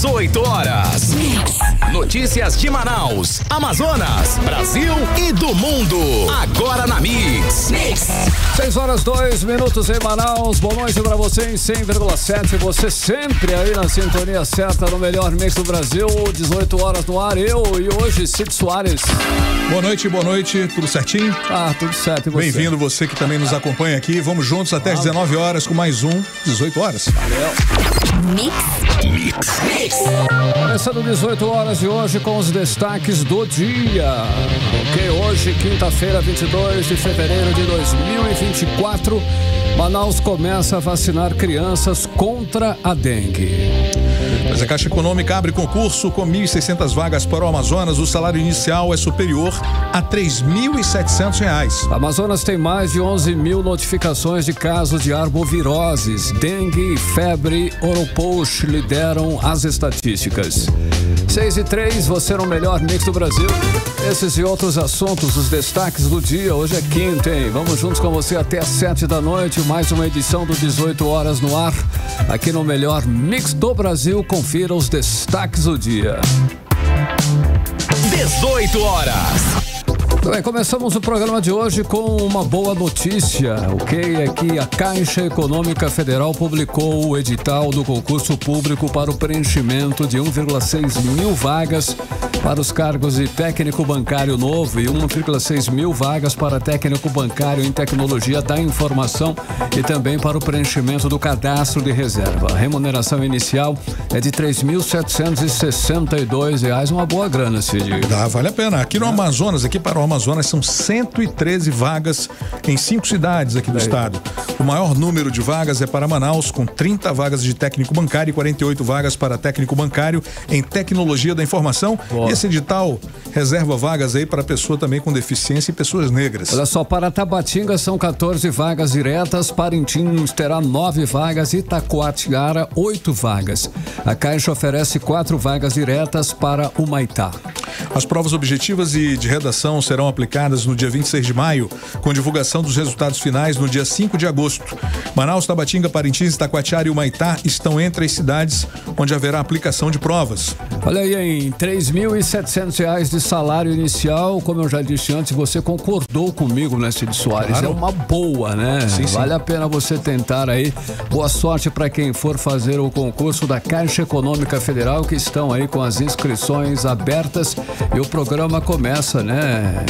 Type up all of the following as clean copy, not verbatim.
18 horas. Notícias de Manaus, Amazonas, Brasil e do mundo. Agora na Mix. 6 horas 2 minutos em Manaus. Boa noite pra você em 100,7. Você sempre aí na sintonia certa no melhor mix do Brasil. 18 horas no ar. Eu e hoje, Cid Soares. Boa noite. Tudo certinho? Ah, tudo certo. E você? Bem-vindo você que também nos acompanha aqui. Vamos juntos até às 19 horas com mais um 18 horas. Valeu. Mix. Começando 18 horas de hoje com os destaques do dia. Ok, hoje, quinta-feira, 22 de fevereiro de 2024, Manaus começa a vacinar crianças contra a dengue. Mas a Caixa Econômica abre concurso com 1.600 vagas para o Amazonas. O salário inicial é superior a R$ 3.700. Amazonas tem mais de 11 mil notificações de casos de arboviroses. Dengue, febre, Oropox lideram as estatísticas. 6 e 3, você no melhor mix do Brasil. Esses e outros assuntos, os destaques do dia. Hoje é quinta, hein? Vamos juntos com você até às 7 da noite. Mais uma edição do 18 horas no ar. Aqui no melhor mix do Brasil. Confira os destaques do dia. 18 horas. Bem, começamos o programa de hoje com uma boa notícia, ok? É que a Caixa Econômica Federal publicou o edital do concurso público para o preenchimento de 1,6 mil vagas para os cargos de técnico bancário novo e 1,6 mil vagas para técnico bancário em tecnologia da informação e também para o preenchimento do cadastro de reserva. A remuneração inicial é de R$ 3.762, uma boa grana, Cid. Vale a pena. Aqui no Amazonas, aqui para o Amazonas, são 113 vagas em 5 cidades aqui do estado. O maior número de vagas é para Manaus, com 30 vagas de técnico bancário e 48 vagas para técnico bancário em tecnologia da informação. Boa. E esse edital reserva vagas aí para pessoa também com deficiência e pessoas negras. Olha só, para Tabatinga são 14 vagas diretas, Parintins terá 9 vagas, Itacoatiara 8 vagas. A Caixa oferece 4 vagas diretas para Humaitá. As provas objetivas e de redação serão aplicadas no dia 26 de maio, com divulgação dos resultados finais no dia 5 de agosto. Manaus, Tabatinga, Parintins, Itacoatiara e Humaitá estão entre as cidades onde haverá aplicação de provas. Olha aí, em R$ 3.700 de salário inicial, como eu já disse antes, você concordou comigo, né, Cid Soares? Claro. É uma boa, né? Sim. Vale a pena você tentar aí. Boa sorte para quem for fazer o concurso da Caixa Econômica Federal, que estão aí com as inscrições abertas e o programa começa, né?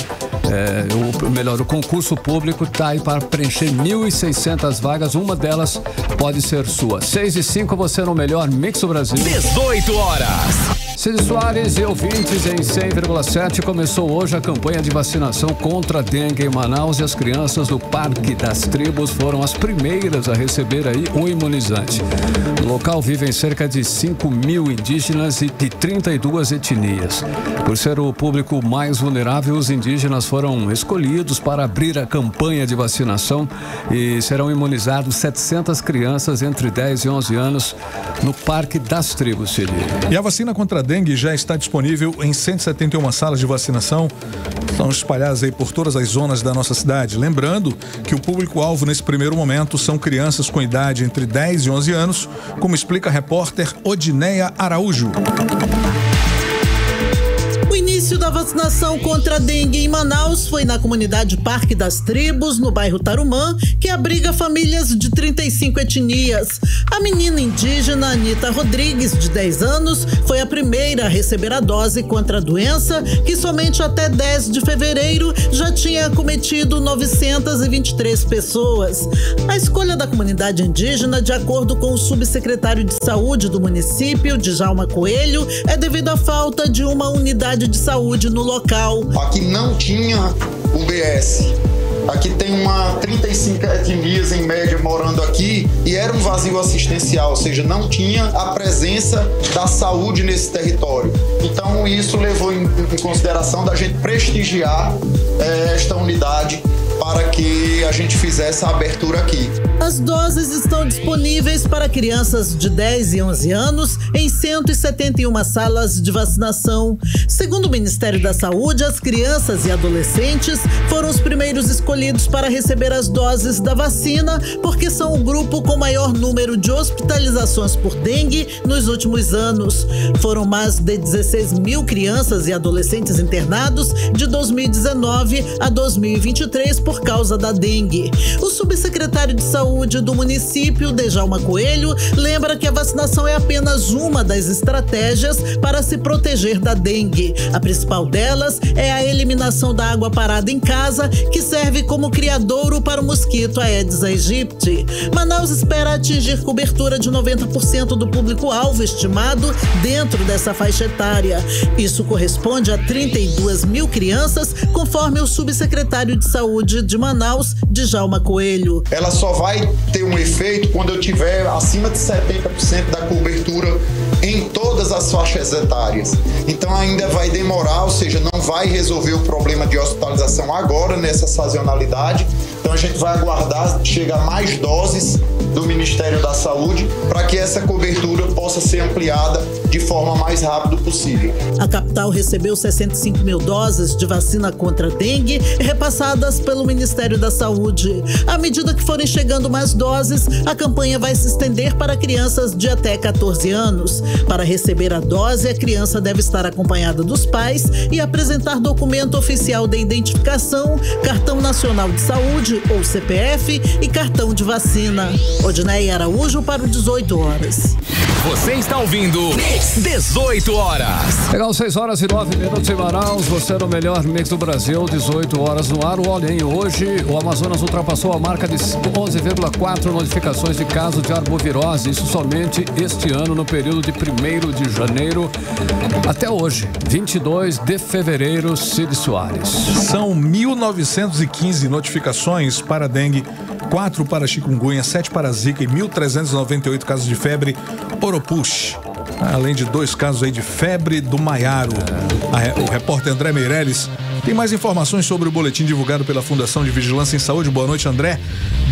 O concurso público está aí para preencher 1.600 vagas, uma delas pode ser sua. 6 e 5, você no melhor mix do Brasil. 18 horas. Cid Soares e ouvintes em 100,7, começou hoje a campanha de vacinação contra a dengue em Manaus e as crianças do Parque das Tribos foram as primeiras a receber aí o imunizante. No local vivem cerca de 5 mil indígenas e de 32 etnias. Por ser o público mais vulnerável, os indígenas foram escolhidos para abrir a campanha de vacinação e serão imunizados 700 crianças entre 10 e 11 anos no Parque das Tribos, Cid. E a vacina contra a dengue já está disponível em 171 salas de vacinação. Estão espalhadas aí por todas as zonas da nossa cidade. Lembrando que o público-alvo nesse primeiro momento são crianças com idade entre 10 e 11 anos, como explica a repórter Odineia Araújo. O início da vacinação contra a dengue em Manaus foi na comunidade Parque das Tribos, no bairro Tarumã, que abriga famílias de 35 etnias. A menina indígena Anita Rodrigues, de 10 anos, foi a primeira a receber a dose contra a doença, que somente até 10 de fevereiro já tinha acometido 923 pessoas. A escolha da comunidade indígena, de acordo com o subsecretário de Saúde do município, Djalma Coelho, é devido à falta de uma unidade de saúde no local. Aqui não tinha UBS. Aqui tem 35 etnias em média morando aqui e era um vazio assistencial, ou seja, não tinha a presença da saúde nesse território. Então isso levou em consideração da gente prestigiar esta unidade para que a gente fizesse a abertura aqui. As doses estão disponíveis para crianças de 10 e 11 anos em 171 salas de vacinação. Segundo o Ministério da Saúde, as crianças e adolescentes foram os primeiros escolhidos para receber as doses da vacina, porque são o grupo com maior número de hospitalizações por dengue nos últimos anos. Foram mais de 16 mil crianças e adolescentes internados de 2019 a 2023 por causa da dengue. O subsecretário de Saúde do município, Djalma Coelho, lembra que a vacinação é apenas uma das estratégias para se proteger da dengue. A principal delas é a eliminação da água parada em casa, que serve como criadouro para o mosquito Aedes aegypti. Manaus espera atingir cobertura de 90% do público-alvo estimado dentro dessa faixa etária. Isso corresponde a 32 mil crianças, conforme o subsecretário de Saúde de Manaus, Djalma Coelho. Ela só vai ter um efeito quando eu tiver acima de 70% da cobertura em todas as faixas etárias. Então ainda vai demorar, ou seja, não vai resolver o problema de hospitalização agora nessa sazonalidade. Então a gente vai aguardar chegar mais doses do Ministério da Saúde para que essa cobertura possa ser ampliada de forma mais rápida possível. A capital recebeu 65 mil doses de vacina contra a dengue repassadas pelo Ministério da Saúde. À medida que forem chegando mais doses, a campanha vai se estender para crianças de até 14 anos. Para receber a dose, a criança deve estar acompanhada dos pais e apresentar documento oficial de identificação, cartão nacional de saúde ou CPF e cartão de vacina. Odneia Araújo para o 18 horas. Você está ouvindo 18 horas. Legal, 6 horas e 9 minutos em Manaus. Você é o melhor mix do Brasil, 18 horas no ar. Olha, hein, hoje o Amazonas ultrapassou a marca de 11,4 notificações de casos de arbovirose. Isso somente este ano, no período de 1º de janeiro até hoje, 22 de fevereiro. Cid Soares. São 1.915 notificações para dengue, 4 para chikungunya, 7 para zika e 1.398 casos de febre Oropouche. Além de 2 casos aí de febre do maiaro. O repórter André Meirelles tem mais informações sobre o boletim divulgado pela Fundação de Vigilância em Saúde. Boa noite, André.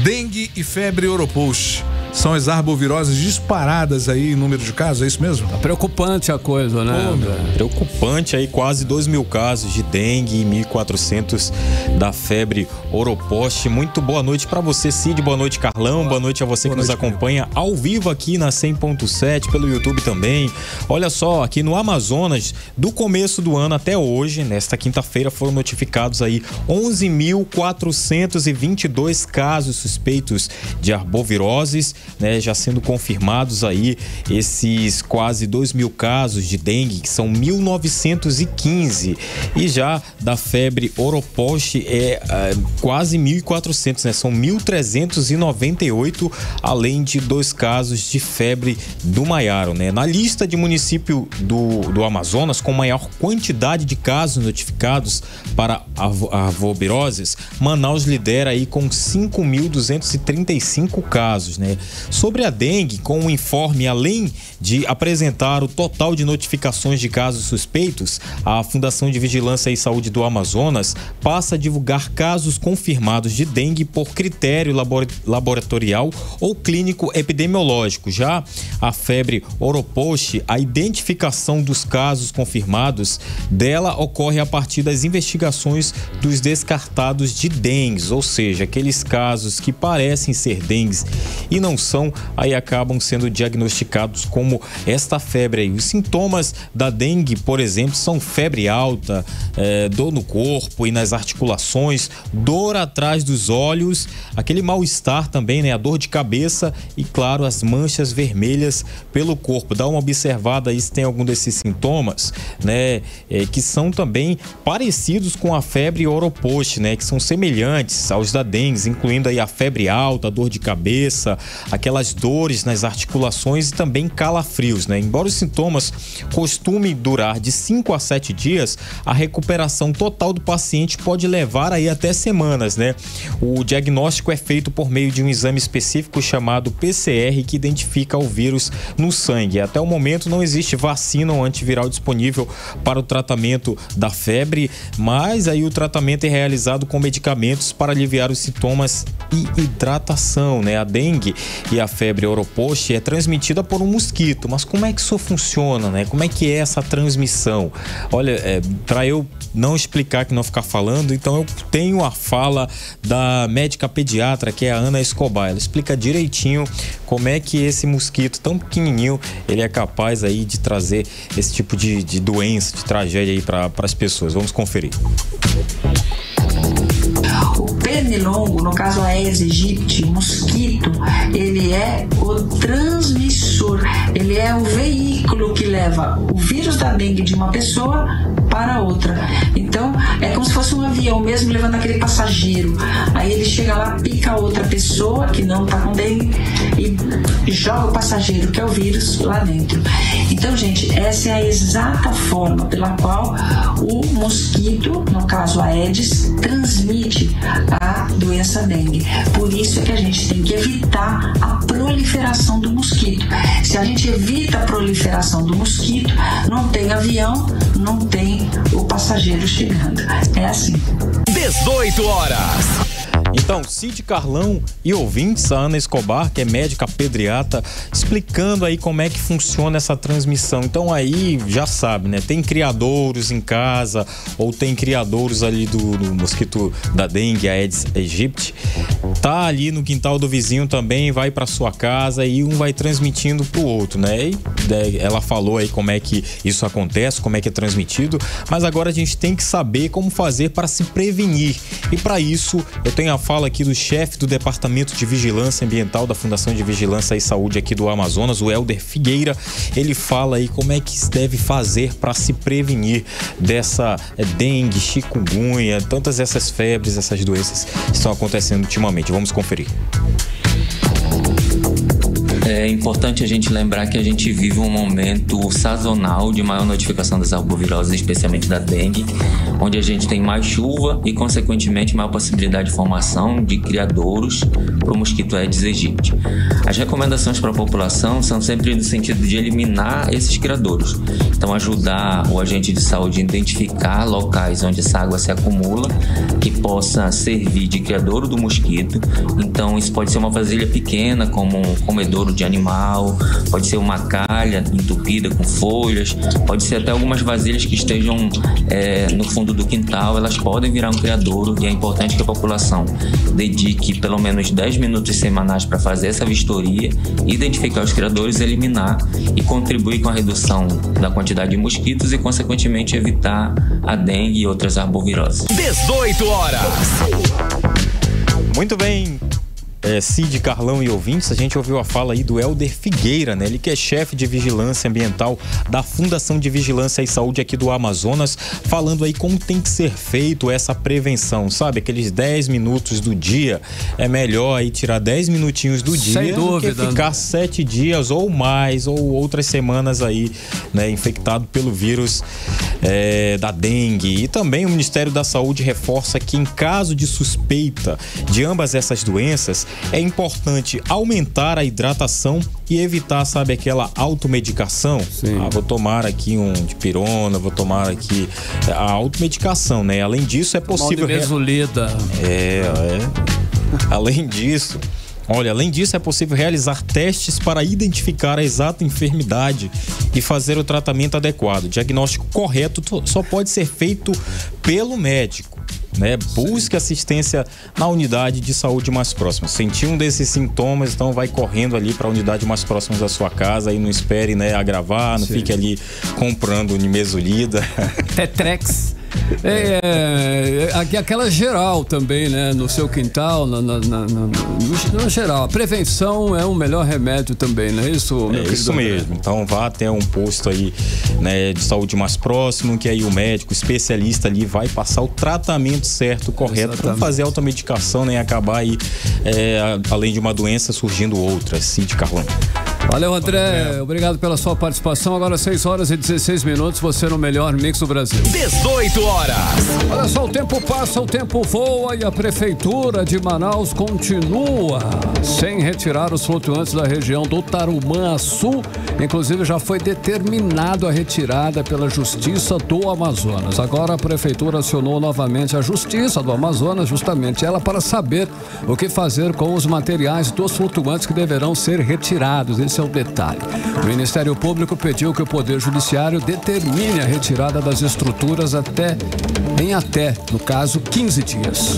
Dengue e febre Oropouche são as arboviroses disparadas aí em número de casos, é isso mesmo? Tá preocupante a coisa, né? Preocupante aí, quase 2 mil casos de dengue e 1.400 da febre Oropouche. Muito boa noite para você, Cid. Boa noite, Carlão. Boa noite a você que nos acompanha ao vivo aqui na 100.7, pelo YouTube também. Olha só, aqui no Amazonas, do começo do ano até hoje, nesta quinta-feira, foram notificados aí 11.422 casos suspeitos de arboviroses, né, já sendo confirmados aí esses quase 2 mil casos de dengue, que são 1.915, e já da febre Oropouche quase 1.400, né, são 1.398, além de 2 casos de febre do maiaro, né. Na lista de município do Amazonas com maior quantidade de casos notificados para arboviroses, Manaus lidera aí com 5.235 casos, né. Sobre a dengue, com o informe, além de apresentar o total de notificações de casos suspeitos, a Fundação de Vigilância e Saúde do Amazonas passa a divulgar casos confirmados de dengue por critério laboratorial ou clínico epidemiológico. Já a febre Oropouche, a identificação dos casos confirmados dela ocorre a partir das investigações dos descartados de dengue, ou seja, aqueles casos que parecem ser dengues e não são, aí acabam sendo diagnosticados como esta febre aí. Os sintomas da dengue, por exemplo, são febre alta, dor no corpo e nas articulações, dor atrás dos olhos, aquele mal-estar também, né? A dor de cabeça e, claro, as manchas vermelhas pelo corpo. Dá uma observada aí se tem algum desses sintomas, né? Que são também parecidos com a febre Oropouche, né? Que são semelhantes aos da dengue, incluindo aí a febre alta, a dor de cabeça, aquelas dores nas articulações e também calafrios, né? Embora os sintomas costumem durar de 5 a 7 dias, a recuperação total do paciente pode levar aí até semanas, né? O diagnóstico é feito por meio de um exame específico chamado PCR, que identifica o vírus no sangue. Até o momento não existe vacina ou antiviral disponível para o tratamento da febre, mas aí o tratamento é realizado com medicamentos para aliviar os sintomas e hidratação, né? A dengue e a febre oropouche é transmitida por um mosquito, mas como é que isso funciona, né? Como é que é essa transmissão? Olha, para eu não explicar, que não ficar falando, então eu tenho a fala da médica pediatra, que é a Ana Escobar. Ela explica direitinho como é que esse mosquito tão pequenininho, ele é capaz aí de trazer esse tipo de doença, de tragédia aí para as pessoas. Vamos conferir. O pernilongo, no caso a Aedes aegypti, mosquito, ele é o transmissor, ele é o veículo que leva o vírus da dengue de uma pessoa para outra. Então, é como se fosse um avião mesmo levando aquele passageiro. Aí ele chega lá, pica outra pessoa que não está com dengue e joga o passageiro, que é o vírus, lá dentro. Então, gente, essa é a exata forma pela qual o mosquito, no caso a Aedes, transmite a doença dengue. Por isso é que a gente tem que evitar a proliferação do mosquito. Se a gente evita a proliferação do mosquito, não tem avião, não tem o passageiro chegando. É assim. 18 horas. Então, Cid Carlão e ouvintes, a Ana Escobar, que é médica pediatra, explicando aí como é que funciona essa transmissão. Então aí já sabe, né? Tem criadouros em casa ou tem criadouros ali do mosquito da dengue, a Aedes aegypti. Tá ali no quintal do vizinho também, vai para sua casa e um vai transmitindo pro outro, né? E ela falou aí como é que isso acontece, como é que é transmitido, mas agora a gente tem que saber como fazer para se prevenir. E para isso, eu tenho a fala aqui do chefe do Departamento de Vigilância Ambiental da Fundação de Vigilância e Saúde aqui do Amazonas, o Helder Figueira. Ele fala aí como é que se deve fazer para se prevenir dessa dengue, chikungunya, tantas essas febres, essas doenças que estão acontecendo ultimamente. Vamos conferir. É importante a gente lembrar que a gente vive um momento sazonal de maior notificação das arboviroses, especialmente da dengue, onde a gente tem mais chuva e, consequentemente, maior possibilidade de formação de criadouros para o mosquito Aedes aegypti. As recomendações para a população são sempre no sentido de eliminar esses criadouros. Então, ajudar o agente de saúde a identificar locais onde essa água se acumula, que possa servir de criadouro do mosquito. Então, isso pode ser uma vasilha pequena, como um comedouro de animal, pode ser uma calha entupida com folhas, pode ser até algumas vasilhas que estejam no fundo do quintal, elas podem virar um criadouro, e é importante que a população dedique pelo menos 10 minutos semanais para fazer essa vistoria, identificar os criadores, eliminar e contribuir com a redução da quantidade de mosquitos e, consequentemente, evitar a dengue e outras arboviroses. 18 horas. Muito bem. Cid, Carlão e ouvintes, a gente ouviu a fala aí do Helder Figueira, né? Ele que é chefe de vigilância ambiental da Fundação de Vigilância e Saúde aqui do Amazonas, falando aí como tem que ser feito essa prevenção, sabe? Aqueles 10 minutos do dia, é melhor aí tirar 10 minutinhos do dia. Sem dúvida, do que ficar 7 dias ou mais, ou outras semanas aí, né? Infectado pelo vírus da dengue. E também o Ministério da Saúde reforça que em caso de suspeita de ambas essas doenças, é importante aumentar a hidratação e evitar, sabe, aquela automedicação. Sim. Vou tomar aqui um dipirona, vou tomar aqui a automedicação, né? Além disso, é possível... Mesolida. Além disso, é possível realizar testes para identificar a exata enfermidade e fazer o tratamento adequado. O diagnóstico correto só pode ser feito pelo médico, né? Busque assistência na unidade de saúde mais próxima. Sentiu um desses sintomas, então vai correndo ali para a unidade mais próxima da sua casa e não espere, né, agravar, não fique ali comprando nimesulida. Tetrex. Aquela geral também, né? No seu quintal, no geral. A prevenção é o melhor remédio também, não é isso, meu querido? Isso mesmo. Então vá até um posto aí, né, de saúde mais próximo, que aí o médico, o especialista ali vai passar o tratamento certo, correto, para fazer a automedicação, né, e acabar aí, além de uma doença, surgindo outras. Cíntia Carlão. Valeu, André. Obrigado pela sua participação. Agora 6 horas e 16 minutos, você no melhor mix do Brasil. 18 horas. Olha só, o tempo passa, o tempo voa e a Prefeitura de Manaus continua sem retirar os flutuantes da região do Tarumã Sul. Inclusive, já foi determinado a retirada pela Justiça do Amazonas. Agora a Prefeitura acionou novamente a Justiça do Amazonas, justamente ela, para saber o que fazer com os materiais dos flutuantes que deverão ser retirados. Esse é o detalhe. O Ministério Público pediu que o Poder Judiciário determine a retirada das estruturas no caso, 15 dias.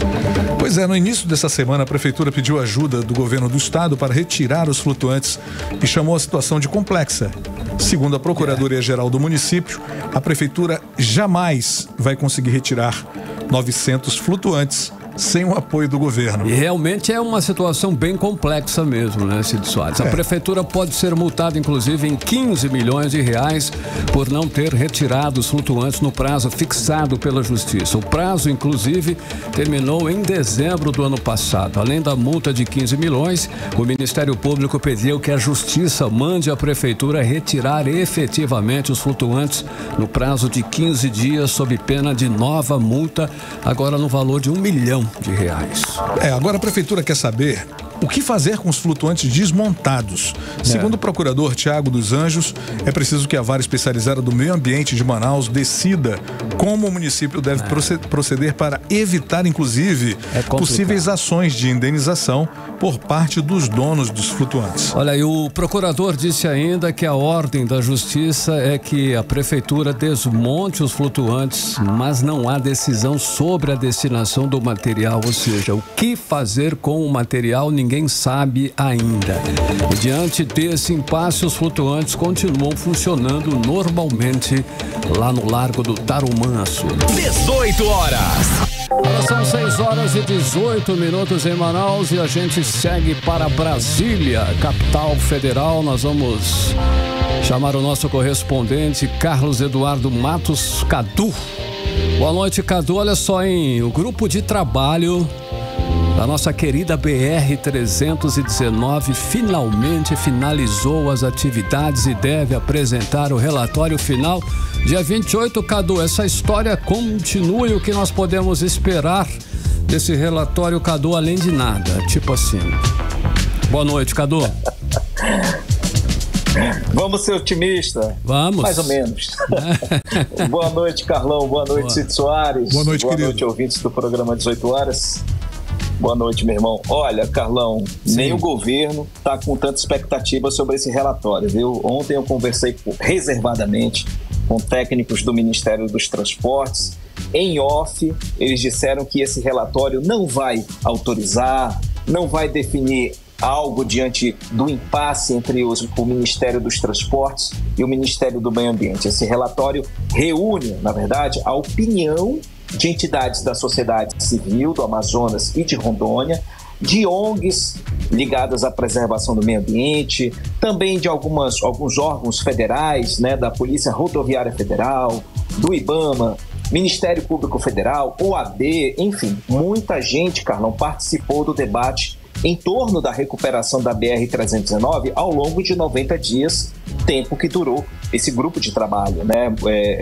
Pois é, no início dessa semana a Prefeitura pediu ajuda do governo do estado para retirar os flutuantes e chamou a situação de complexa. Segundo a Procuradoria-Geral do município, a Prefeitura jamais vai conseguir retirar 900 flutuantes sem o apoio do governo. E realmente é uma situação bem complexa mesmo, né, Cid Soares? A Prefeitura pode ser multada, inclusive, em 15 milhões de reais por não ter retirado os flutuantes no prazo fixado pela Justiça. O prazo, inclusive, terminou em dezembro do ano passado. Além da multa de 15 milhões, o Ministério Público pediu que a Justiça mande a Prefeitura retirar efetivamente os flutuantes no prazo de 15 dias, sob pena de nova multa, agora no valor de R$1 milhão. Agora a Prefeitura quer saber o que fazer com os flutuantes desmontados. Segundo o procurador Tiago dos Anjos, é preciso que a Vara Especializada do Meio Ambiente de Manaus decida como o município deve proceder para evitar, inclusive, possíveis ações de indenização por parte dos donos dos flutuantes. Olha, e o procurador disse ainda que a ordem da Justiça é que a Prefeitura desmonte os flutuantes, mas não há decisão sobre a destinação do material, ou seja, o que fazer com o material ninguém sabe ainda. E diante desse impasse, os flutuantes continuam funcionando normalmente lá no Largo do Tarumã Sul. 18 horas. Agora são 6 horas e 18 minutos em Manaus e a gente segue para Brasília, capital federal. Nós vamos chamar o nosso correspondente Carlos Eduardo Matos, Cadu. Boa noite, Cadu. Olha só, hein? O grupo de trabalho da nossa querida BR-319 finalmente finalizou as atividades e deve apresentar o relatório final dia 28, Cadu. Essa história continua e o que nós podemos esperar desse relatório, Cadu, além de nada? Tipo assim. Boa noite, Cadu. Vamos ser otimistas? Vamos. Mais ou menos. Boa noite, Carlão. Boa noite, Cid Soares. Boa noite, querido. Boa noite, ouvintes do programa 18 horas. Boa noite, meu irmão. Olha, Carlão, nem o governo está com tanta expectativa sobre esse relatório, viu? Ontem eu conversei reservadamente com técnicos do Ministério dos Transportes. Em off, eles disseram que esse relatório não vai autorizar, não vai definir algo diante do impasse entre o Ministério dos Transportes e o Ministério do Meio Ambiente. Esse relatório reúne, na verdade, a opinião de entidades da sociedade civil do Amazonas e de Rondônia, de ONGs ligadas à preservação do meio ambiente, também de alguns órgãos federais, né, da Polícia Rodoviária Federal, do IBAMA, Ministério Público Federal, OAB, enfim, muita gente, Carlão, participou do debate em torno da recuperação da BR-319 ao longo de 90 dias, tempo que durou esse grupo de trabalho, né,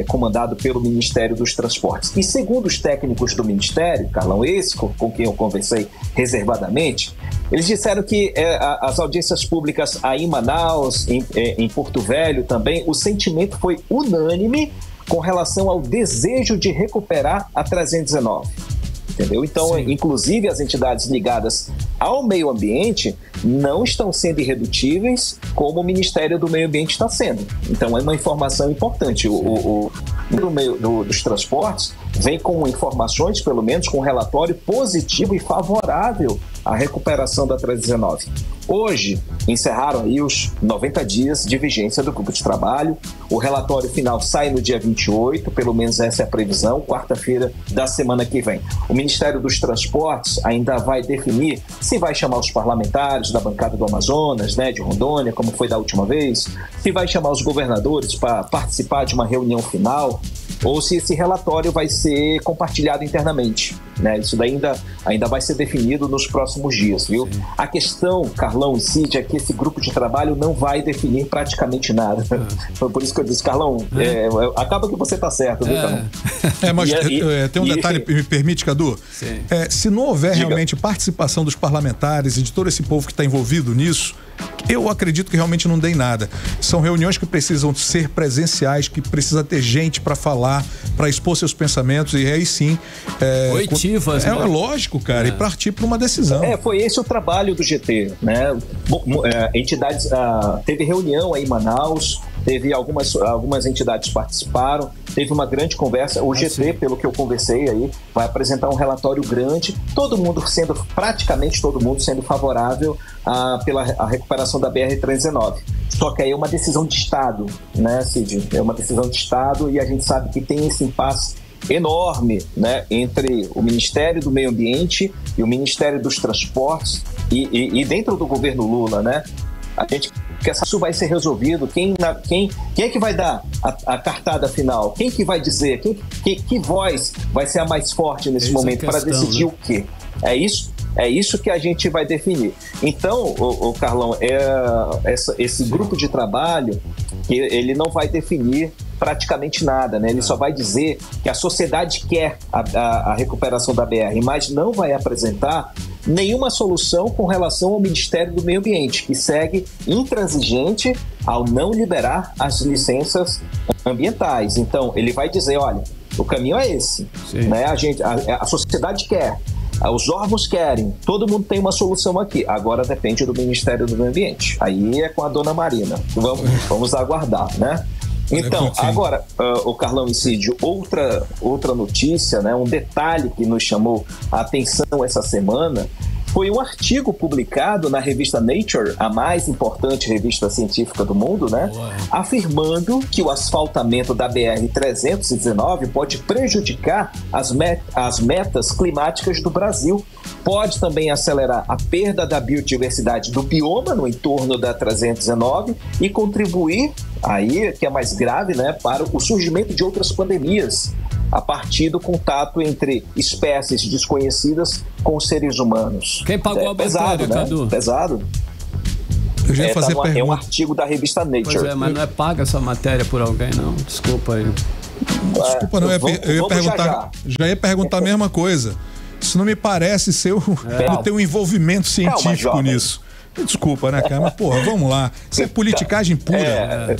comandado pelo Ministério dos Transportes. E segundo os técnicos do Ministério, Carlão, esse com quem eu conversei reservadamente, eles disseram que as audiências públicas aí em Manaus, em Porto Velho também, o sentimento foi unânime com relação ao desejo de recuperar a 319. Entendeu? Então, inclusive, as entidades ligadas ao meio ambiente não estão sendo irredutíveis como o Ministério do Meio Ambiente está sendo. Então, é uma informação importante. Dos transportes vem com informações, pelo menos com um relatório positivo e favorável à recuperação da 319. Hoje, encerraram aí os 90 dias de vigência do grupo de trabalho. O relatório final sai no dia 28, pelo menos essa é a previsão, quarta-feira da semana que vem. O Ministério dos Transportes ainda vai definir se vai chamar os parlamentares da bancada do Amazonas, né, de Rondônia, como foi da última vez, se vai chamar os governadores para participar de uma reunião final, ou se esse relatório vai ser compartilhado internamente, né? Isso daí ainda vai ser definido nos próximos dias, viu? Sim. A questão, Carlão e Cid, é que esse grupo de trabalho não vai definir praticamente nada. Foi por isso que eu disse, Carlão, acaba que você está certo, viu, Carlão? Mas tem um detalhe, me permite, Cadu? Se não houver realmente participação dos parlamentares e de todo esse povo que está envolvido nisso, eu acredito que realmente não dê em nada. São reuniões que precisam ser presenciais, que precisa ter gente para falar, para expor seus pensamentos, e aí sim... Oitivas, né? É lógico, cara, e partir para uma decisão. Foi esse o trabalho do GT, né? Entidades... teve reunião aí em Manaus, teve algumas entidades participaram, teve uma grande conversa. O GT, pelo que eu conversei aí, vai apresentar um relatório grande, praticamente todo mundo sendo favorável pela recuperação da BR-319. Só que aí é uma decisão de Estado, né, Cid? É uma decisão de Estado e a gente sabe que tem esse impasse enorme, né, entre o Ministério do Meio Ambiente e o Ministério dos Transportes e dentro do governo Lula, né? A gente quer saber se isso vai ser resolvido, quem é que vai dar a cartada final, quem que vai dizer, que voz vai ser a mais forte nesse momento para decidir, né? O quê? É isso que a gente vai definir. Então, o Carlão, esse grupo de trabalho, ele não vai definir praticamente nada, né? Ele só vai dizer que a sociedade quer a recuperação da BR, mas não vai apresentar nenhuma solução com relação ao Ministério do Meio Ambiente, que segue intransigente ao não liberar as licenças ambientais. Então, ele vai dizer, olha, o caminho é esse, né? A sociedade quer, os órgãos querem, todo mundo tem uma solução aqui. Agora depende do Ministério do Meio Ambiente. Aí é com a dona Marina. Vamos aguardar, né? Então, agora, o Carlão e Cid, outra notícia, né, um detalhe que nos chamou a atenção essa semana, foi um artigo publicado na revista Nature, a mais importante revista científica do mundo, né, afirmando que o asfaltamento da BR-319 pode prejudicar as metas climáticas do Brasil. Pode também acelerar a perda da biodiversidade do bioma no entorno da 319 e contribuir, aí que é mais grave, né, para o surgimento de outras pandemias a partir do contato entre espécies desconhecidas com seres humanos. Quem pagou a pesado, bateria, Cadu? Pesado. Eu já ia fazer pergunta. É um artigo da revista Nature. Pois é, mas não é paga essa matéria por alguém, não? Desculpa aí. Desculpa, não. Eu ia perguntar. Já ia perguntar a mesma coisa. Isso não me parece ser não ter um envolvimento científico nisso. Desculpa, né, cara? Mas, porra, vamos lá. Isso é politicagem pura.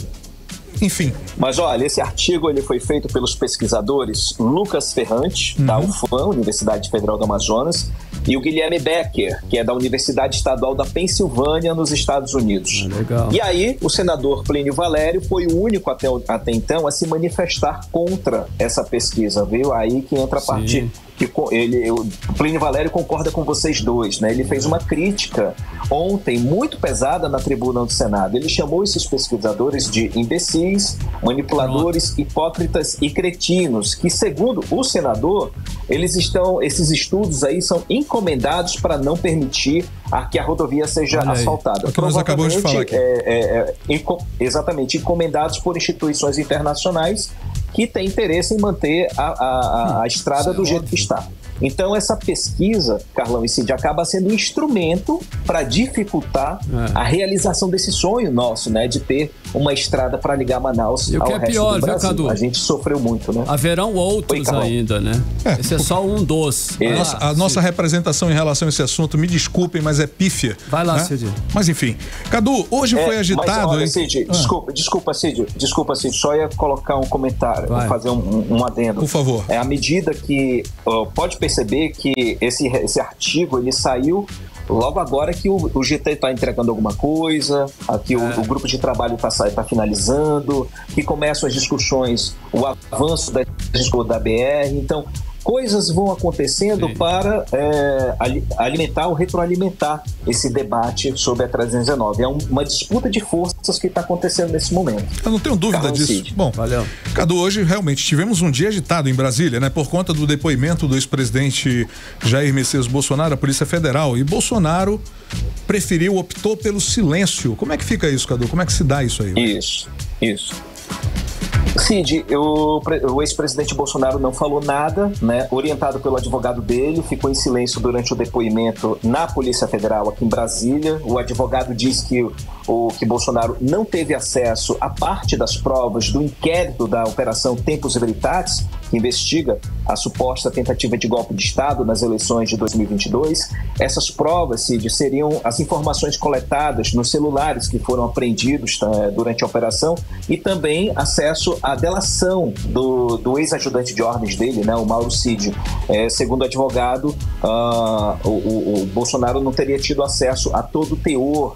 Enfim. Mas olha, esse artigo ele foi feito pelos pesquisadores Lucas Ferrante, da UFAM, Universidade Federal do Amazonas, e o Guilherme Becker, que é da Universidade Estadual da Pensilvânia, nos Estados Unidos. Legal. E aí, o senador Plínio Valério foi o único até então a se manifestar contra essa pesquisa, viu? Aí que entra a parte que o Plínio Valério concorda com vocês dois, né? Ele fez uma crítica ontem muito pesada na tribuna do Senado. Ele chamou esses pesquisadores de imbecis, manipuladores, hipócritas e cretinos, que, segundo o senador, esses estudos aí são encomendados para não permitir que a rodovia seja asfaltada. O que nós acabamos de falar aqui. Exatamente, encomendados por instituições internacionais que têm interesse em manter a estrada do jeito que está. Então, essa pesquisa, Carlão e Cid, acaba sendo um instrumento para dificultar a realização desse sonho nosso, né? De ter uma estrada para ligar Manaus ao resto do Brasil. Viu, Cadu? A gente sofreu muito, né? Haverão outros ainda, né? Esse é só um dos. A nossa representação em relação a esse assunto, me desculpem, mas é pífia. Vai lá, né? Cid. Mas enfim. Cadu, hoje foi agitado... Mas olha, Cid, desculpa, Cid, só ia colocar um comentário, fazer um adendo. Por favor. À medida que... pode perceber que esse artigo ele saiu logo agora que o GT está entregando alguma coisa, aqui o grupo de trabalho está finalizando, que começam as discussões, o avanço da BR, então coisas vão acontecendo para alimentar ou retroalimentar esse debate sobre a 319. É uma disputa de forças que está acontecendo nesse momento. Eu não tenho dúvida disso. Cid. Bom, valeu. Cadu, hoje realmente tivemos um dia agitado em Brasília, né? Por conta do depoimento do ex-presidente Jair Messias Bolsonaro à Polícia Federal. E Bolsonaro optou pelo silêncio. Como é que fica isso, Cadu? Como é que se dá isso aí? Isso. Cid, o ex-presidente Bolsonaro não falou nada, né? Orientado pelo advogado dele, ficou em silêncio durante o depoimento na Polícia Federal aqui em Brasília. O advogado diz que Bolsonaro não teve acesso a parte das provas do inquérito da Operação Tempus Veritatis, que investiga a suposta tentativa de golpe de Estado nas eleições de 2022. Essas provas, Cid, seriam as informações coletadas nos celulares que foram apreendidos durante a operação e também acesso à delação do ex-ajudante de ordens dele, né, o Mauro Cid. Segundo o advogado, o Bolsonaro não teria tido acesso a todo o teor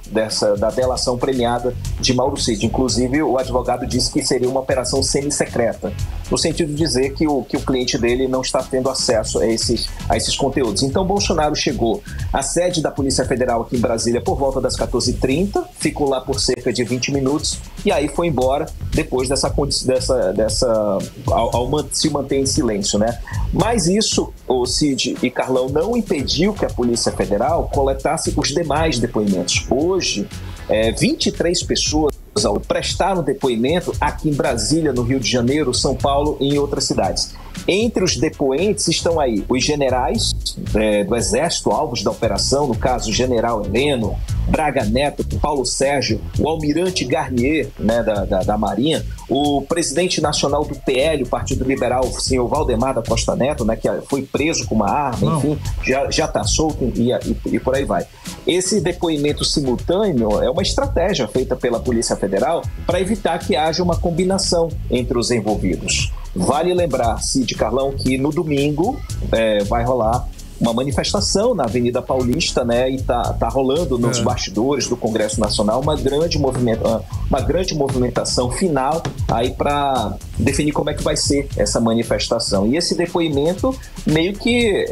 da delação premiada de Mauro Cid. Inclusive, o advogado disse que seria uma operação semi-secreta, no sentido de dizer que o cliente dele não está tendo acesso a esses conteúdos. Então, Bolsonaro chegou à sede da Polícia Federal aqui em Brasília por volta das 14h30, ficou lá por cerca de 20 minutos e aí foi embora depois ao se manter em silêncio, né? Mas isso, o Cid e Carlão, não impediu que a Polícia Federal coletasse os demais depoimentos. Hoje, 23 pessoas prestaram depoimento aqui em Brasília, no Rio de Janeiro, São Paulo e em outras cidades. Entre os depoentes estão aí os generais do Exército, alvos da operação, no caso o general Heleno, Braga Neto, Paulo Sérgio, o almirante Garnier, né, da Marinha, o presidente nacional do PL, o Partido Liberal, o senhor Valdemar da Costa Neto, né, que foi preso com uma arma, enfim, já está solto e por aí vai. Esse depoimento simultâneo é uma estratégia feita pela Polícia Federal para evitar que haja uma combinação entre os envolvidos. Vale lembrar, Cid, Carlão, que no domingo vai rolar uma manifestação na Avenida Paulista, né? E tá rolando nos bastidores do Congresso Nacional uma grande movimentação final aí para definir como é que vai ser essa manifestação. E esse depoimento meio que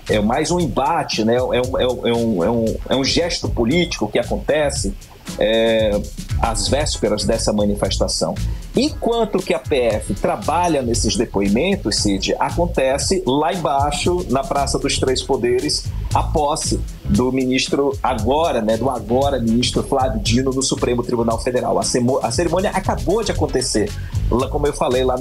é mais um embate, né? É um gesto político que acontece às vésperas dessa manifestação. Enquanto que a PF trabalha nesses depoimentos, Cid, acontece lá embaixo, na Praça dos Três Poderes, a posse do ministro ministro Flávio Dino no Supremo Tribunal Federal. A cerimônia acabou de acontecer, como eu falei, lá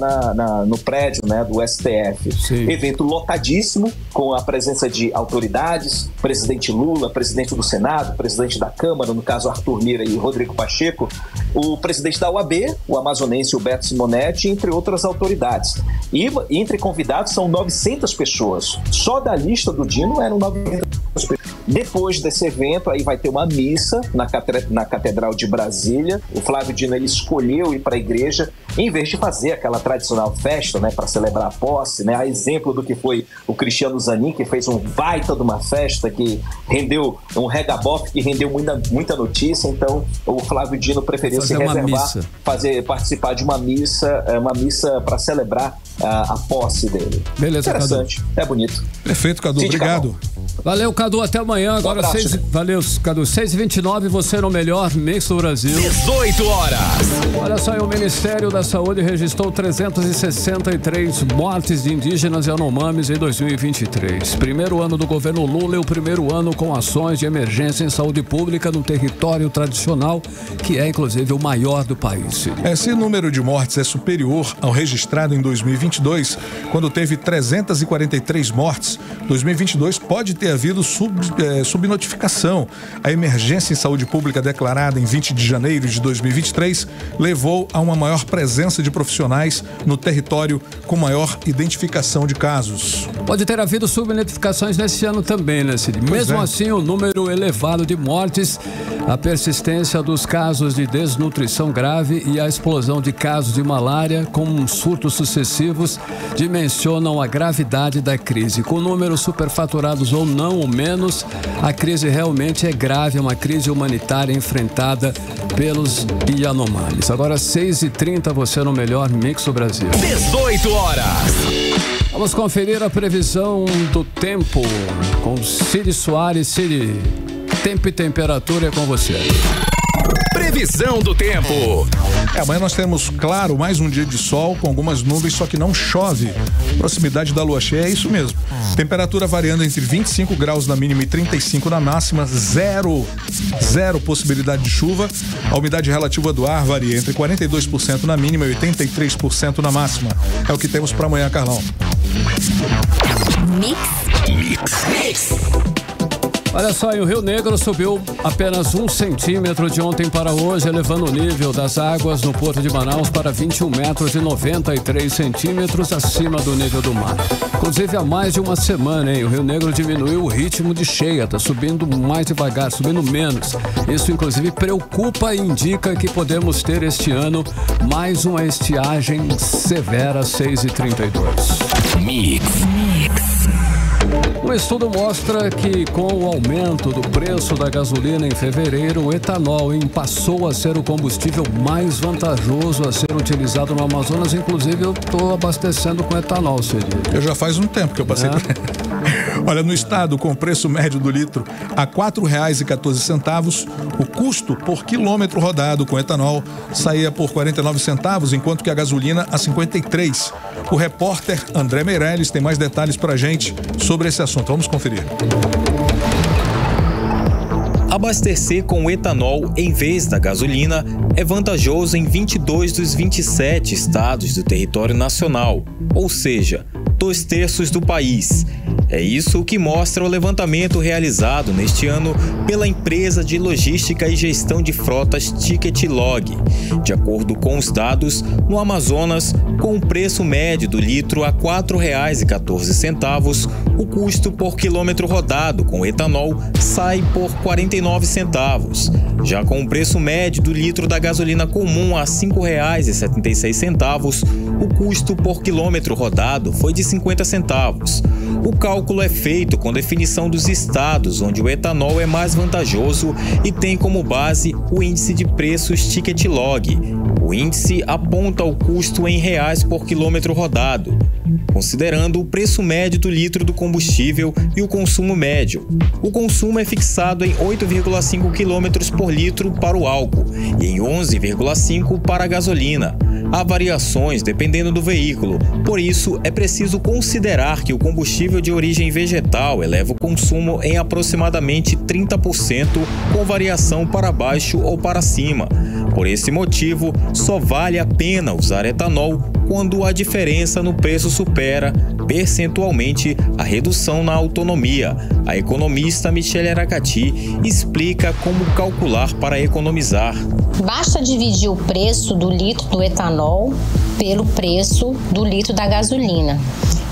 no prédio, né, do STF. Sim. Evento lotadíssimo, com a presença de autoridades, presidente Lula, presidente do Senado, presidente da Câmara, no caso Arthur Lira e Rodrigo Pacheco, o presidente da OAB, o amazonense Huberto Simonetti, entre outras autoridades. E entre convidados são 900 pessoas. Só da lista do Dino eram 900 pessoas. Depois desse evento, aí vai ter uma missa na Catedral de Brasília. O Flávio Dino, ele escolheu ir para a igreja, em vez de fazer aquela tradicional festa, né, para celebrar a posse, né, a exemplo do que foi o Cristiano Zanin, que fez um baita de uma festa que rendeu um regabof, que rendeu muita notícia. Então, o Flávio Dino preferiu se reservar, participar de uma missa para celebrar a posse dele. Beleza, interessante, Cadu. É bonito. Perfeito, Cadu. Sim, obrigado. Valeu, Cadu, até amanhã. Agora valeu, Cadu, 6h29, você no melhor mix do Brasil. 18 horas. Olha só, o Ministério da Saúde registrou 363 mortes de indígenas e anomames em 2023. Primeiro ano do governo Lula e o primeiro ano com ações de emergência em saúde pública no território tradicional, que é inclusive o maior do país. Esse número de mortes é superior ao registrado em 2022, quando teve 343 mortes. 2022 pode ter havido subnotificação. A emergência em saúde pública declarada em 20 de janeiro de 2023 levou a uma maior presença de profissionais no território com maior identificação de casos. Pode ter havido subnotificações nesse ano também, né, Cid? Mesmo assim, o número elevado de mortes, a persistência dos casos de desnutrição grave e a explosão de casos de malária com surtos sucessivos dimensionam a gravidade da crise. Com números superfaturados ou não, ou menos, a crise realmente é grave, é uma crise humanitária enfrentada pelos Yanomamis. Agora 6h30, você no melhor mix do Brasil. 18 horas. Vamos conferir a previsão do tempo com Cid Soares. Cid, tempo e temperatura é com você. Previsão do tempo. Amanhã nós temos, claro, mais um dia de sol com algumas nuvens, só que não chove. Proximidade da lua cheia, é isso mesmo. Temperatura variando entre 25 graus na mínima e 35 na máxima, zero possibilidade de chuva. A umidade relativa do ar varia entre 42% na mínima e 83% na máxima. É o que temos para amanhã, Carlão. Mix. Olha só, o Rio Negro subiu apenas 1 centímetro de ontem para hoje, elevando o nível das águas no Porto de Manaus para 21 metros e 93 centímetros acima do nível do mar. Inclusive, há mais de uma semana, o Rio Negro diminuiu o ritmo de cheia, está subindo mais devagar, subindo menos. Isso, inclusive, preocupa e indica que podemos ter este ano mais uma estiagem severa, 6h32. Mix. Um estudo mostra que com o aumento do preço da gasolina em fevereiro, o etanol passou a ser o combustível mais vantajoso a ser utilizado no Amazonas. Inclusive, eu estou abastecendo com etanol, Cid. Eu já faz um tempo que eu passei por... Olha, no estado, com o preço médio do litro a R$ 4,14, o custo por quilômetro rodado com etanol saía por 49 centavos, enquanto que a gasolina a 53. O repórter André Meirelles tem mais detalhes pra gente sobre esse assunto. Vamos conferir. Abastecer com etanol em vez da gasolina é vantajoso em 22 dos 27 estados do território nacional, ou seja, 2/3 do país. É isso que mostra o levantamento realizado neste ano pela empresa de logística e gestão de frotas Ticket-Log. De acordo com os dados, no Amazonas, com o preço médio do litro a R$ 4,14, o custo por quilômetro rodado com etanol sai por 49 centavos. Já com o preço médio do litro da gasolina comum a R$ 5,76, o custo por quilômetro rodado foi de 50 centavos. O cálculo é feito com definição dos estados onde o etanol é mais vantajoso e tem como base o índice de preços Ticket-Log. O índice aponta o custo em reais por quilômetro rodado, considerando o preço médio do litro do combustível e o consumo médio. O consumo é fixado em 8,5 km por litro para o álcool e em 11,5 para a gasolina. Há variações dependendo do veículo, por isso é preciso considerar que o combustível de origem vegetal eleva o consumo em aproximadamente 30%, com variação para baixo ou para cima. Por esse motivo, só vale a pena usar etanol quando a diferença no preço supera percentualmente a redução na autonomia. A economista Michele Aracati explica como calcular para economizar. Basta dividir o preço do litro do etanol pelo preço do litro da gasolina.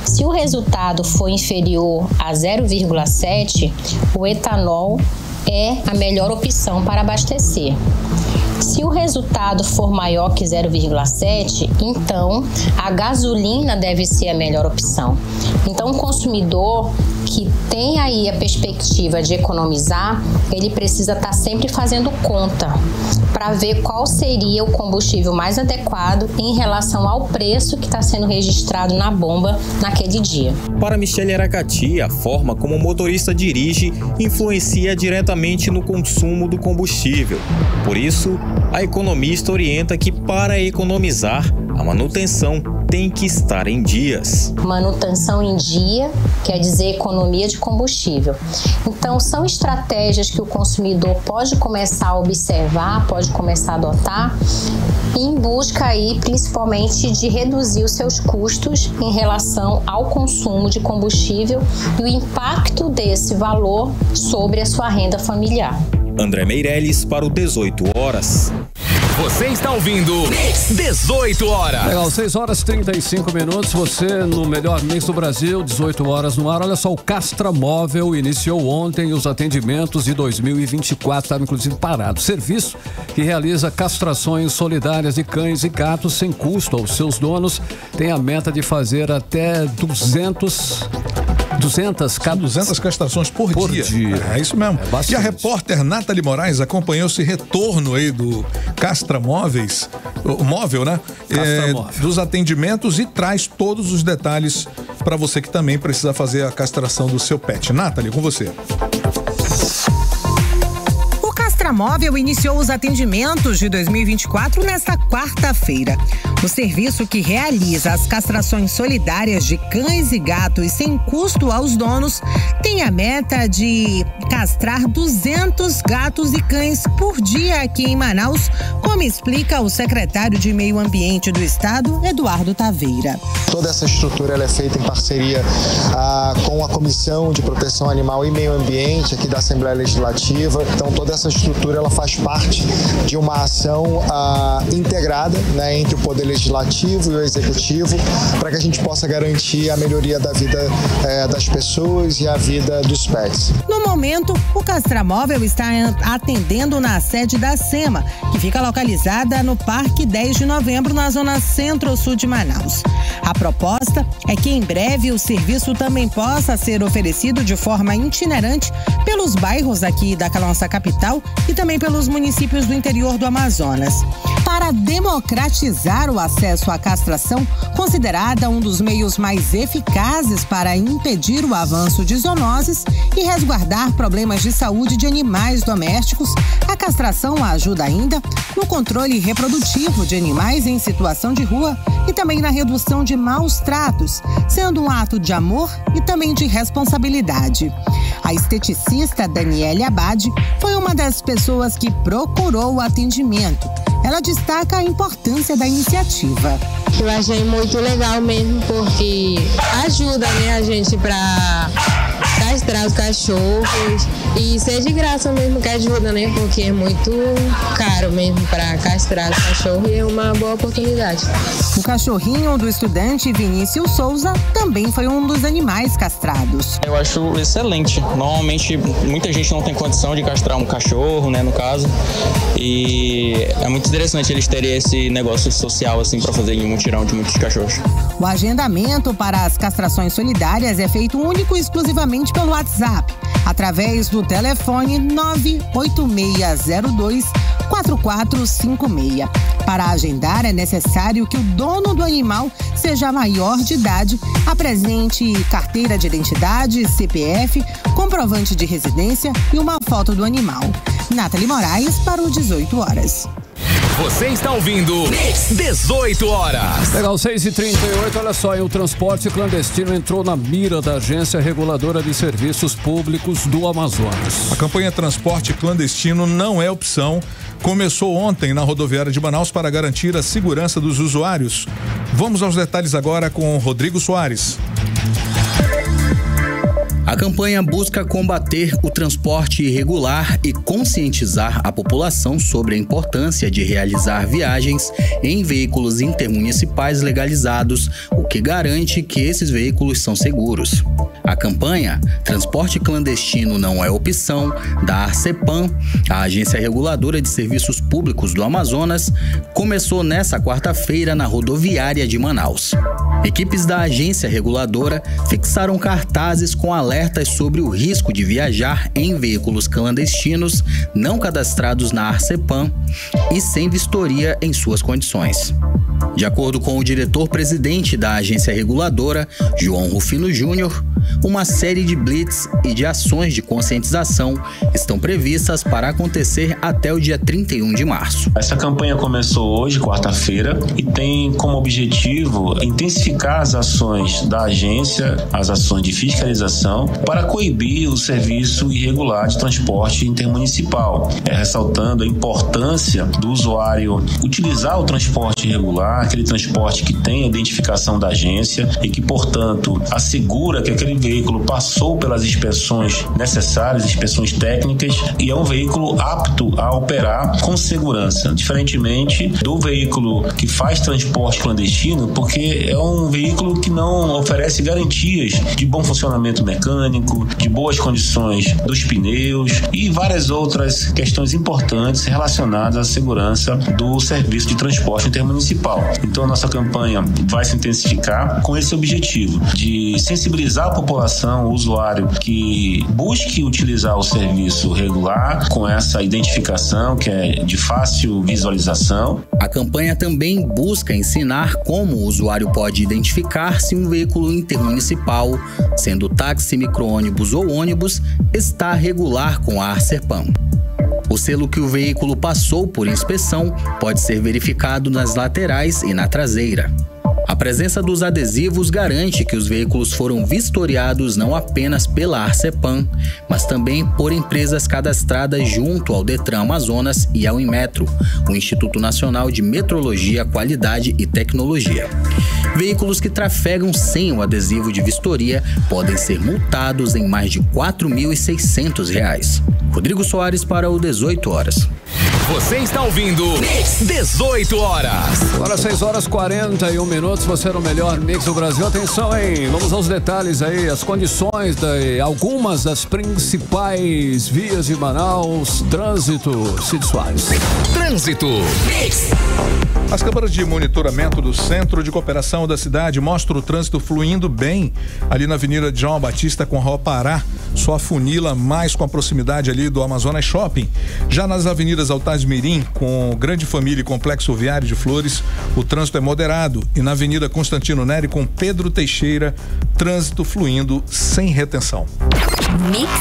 Se o resultado for inferior a 0,7, o etanol é a melhor opção para abastecer. Se o resultado for maior que 0,7, então a gasolina deve ser a melhor opção. Então, o consumidor que tem aí a perspectiva de economizar, ele precisa estar sempre fazendo conta para ver qual seria o combustível mais adequado em relação ao preço que está sendo registrado na bomba naquele dia. Para Michele Aracati, a forma como o motorista dirige influencia diretamente no consumo do combustível. Por isso, a economista orienta que para economizar, a manutenção tem que estar em dias. Manutenção em dia quer dizer economia de combustível. Então, são estratégias que o consumidor pode começar a observar, pode começar a adotar, em busca aí, principalmente, de reduzir os seus custos em relação ao consumo de combustível e o impacto desse valor sobre a sua renda familiar. André Meirelles para o 18 horas. Você está ouvindo 18 horas. Legal, 6h35. Você no melhor mix do Brasil, 18 horas no ar. Olha só, o Castra Móvel iniciou ontem os atendimentos de 2024, estava inclusive parado. Serviço que realiza castrações solidárias de cães e gatos sem custo aos seus donos. Tem a meta de fazer até 200 200 castrações por dia. É isso mesmo. E a repórter Nathalie Moraes acompanhou esse retorno aí do Castramóveis, o móvel, né? Dos atendimentos e traz todos os detalhes para você que também precisa fazer a castração do seu pet. Nathalie, com você. O Castramóvel iniciou os atendimentos de 2024 nesta quarta-feira. O serviço, que realiza as castrações solidárias de cães e gatos sem custo aos donos, tem a meta de castrar 200 gatos e cães por dia aqui em Manaus, como explica o secretário de Meio Ambiente do Estado, Eduardo Taveira. Toda essa estrutura ela é feita em parceria com a Comissão de Proteção Animal e Meio Ambiente aqui da Assembleia Legislativa. Então toda essa estrutura ela faz parte de uma ação integrada, né, entre o Poder Legislativo e o Executivo, para que a gente possa garantir a melhoria da vida das pessoas e a vida dos pets. No momento, o Castramóvel está atendendo na sede da SEMA, que fica localizada no Parque 10 de Novembro, na zona centro-sul de Manaus. A proposta é que em breve o serviço também possa ser oferecido de forma itinerante pelos bairros aqui da nossa capital e também pelos municípios do interior do Amazonas. Para democratizar o acesso à castração, considerada um dos meios mais eficazes para impedir o avanço de zoonoses e resguardar problemas de saúde de animais domésticos, a castração ajuda ainda no controle reprodutivo de animais em situação de rua e também na redução de maus tratos, sendo um ato de amor e também de responsabilidade. A esteticista Daniele Abad foi uma das pessoas que procurou o atendimento. Ela destaca a importância da iniciativa. Eu achei muito legal mesmo, porque ajuda, né, a gente para castrar os cachorros e ser de graça mesmo que ajuda, né, porque é muito caro mesmo para castrar os cachorros e é uma boa oportunidade. O cachorrinho do estudante Vinícius Souza também foi um dos animais castrados. Eu acho excelente. Normalmente muita gente não tem condição de castrar um cachorro, né, no caso, e é muito interessante eles terem esse negócio social assim para fazer em mutirão de muitos cachorros. O agendamento para as castrações solidárias é feito único e exclusivamente pelo WhatsApp, através do telefone 98602-4456. Para agendar, é necessário que o dono do animal seja maior de idade, apresente carteira de identidade, CPF, comprovante de residência e uma foto do animal. Nathalie Moraes para o 18 horas. Você está ouvindo 18 horas. Legal, 6h38, olha só, o transporte clandestino entrou na mira da Agência Reguladora de Serviços Públicos do Amazonas. A campanha Transporte Clandestino não é opção. Começou ontem na rodoviária de Manaus para garantir a segurança dos usuários. Vamos aos detalhes agora com Rodrigo Soares. A campanha busca combater o transporte irregular e conscientizar a população sobre a importância de realizar viagens em veículos intermunicipais legalizados, o que garante que esses veículos são seguros. A campanha Transporte Clandestino Não é Opção, da Arcepan, a Agência Reguladora de Serviços Públicos do Amazonas, começou nesta quarta-feira na rodoviária de Manaus. Equipes da agência reguladora fixaram cartazes com alertas sobre o risco de viajar em veículos clandestinos não cadastrados na Arcepan e sem vistoria em suas condições. De acordo com o diretor-presidente da agência reguladora, João Rufino Júnior, uma série de blitz e de ações de conscientização estão previstas para acontecer até o dia 31 de março. Essa campanha começou hoje, quarta-feira, e tem como objetivo intensificar as ações da agência, as ações de fiscalização, para coibir o serviço irregular de transporte intermunicipal, ressaltando a importância do usuário utilizar o transporte irregular, aquele transporte que tem a identificação da agência e que, portanto, assegura que aquele veículo passou pelas inspeções necessárias, inspeções técnicas, e é um veículo apto a operar com segurança, diferentemente do veículo que faz transporte clandestino, porque é um veículo que não oferece garantias de bom funcionamento mecânico, de boas condições dos pneus e várias outras questões importantes relacionadas à segurança do serviço de transporte intermunicipal. Então, nossa campanha vai se intensificar com esse objetivo de sensibilizar a população, o usuário que busque utilizar o serviço regular com essa identificação que é de fácil visualização. A campanha também busca ensinar como o usuário pode identificar se um veículo intermunicipal, sendo táxi, micro-ônibus ou ônibus, está regular com a Arcepan. O selo que o veículo passou por inspeção pode ser verificado nas laterais e na traseira. A presença dos adesivos garante que os veículos foram vistoriados não apenas pela Arcepan, mas também por empresas cadastradas junto ao Detran Amazonas e ao Inmetro, o Instituto Nacional de Metrologia, Qualidade e Tecnologia. Veículos que trafegam sem o adesivo de vistoria podem ser multados em mais de R$ 4.600. Rodrigo Soares para o 18 horas. Você está ouvindo 18 horas. Agora 6 horas 41 minutos, você no melhor mix do Brasil. Atenção, hein? Vamos aos detalhes aí, as condições de algumas das principais vias de Manaus. Trânsito, Cid Soares. Trânsito. As câmaras de monitoramento do Centro de Cooperação da cidade mostram o trânsito fluindo bem ali na Avenida de João Batista com a Rua Pará. Só afunila mais com a proximidade ali do Amazonas Shopping. Já nas avenidas Altaz Mirim, com Grande Família e Complexo Viário de Flores, o trânsito é moderado. E na Avenida Constantino Neri com Pedro Teixeira, trânsito fluindo sem retenção. Mix.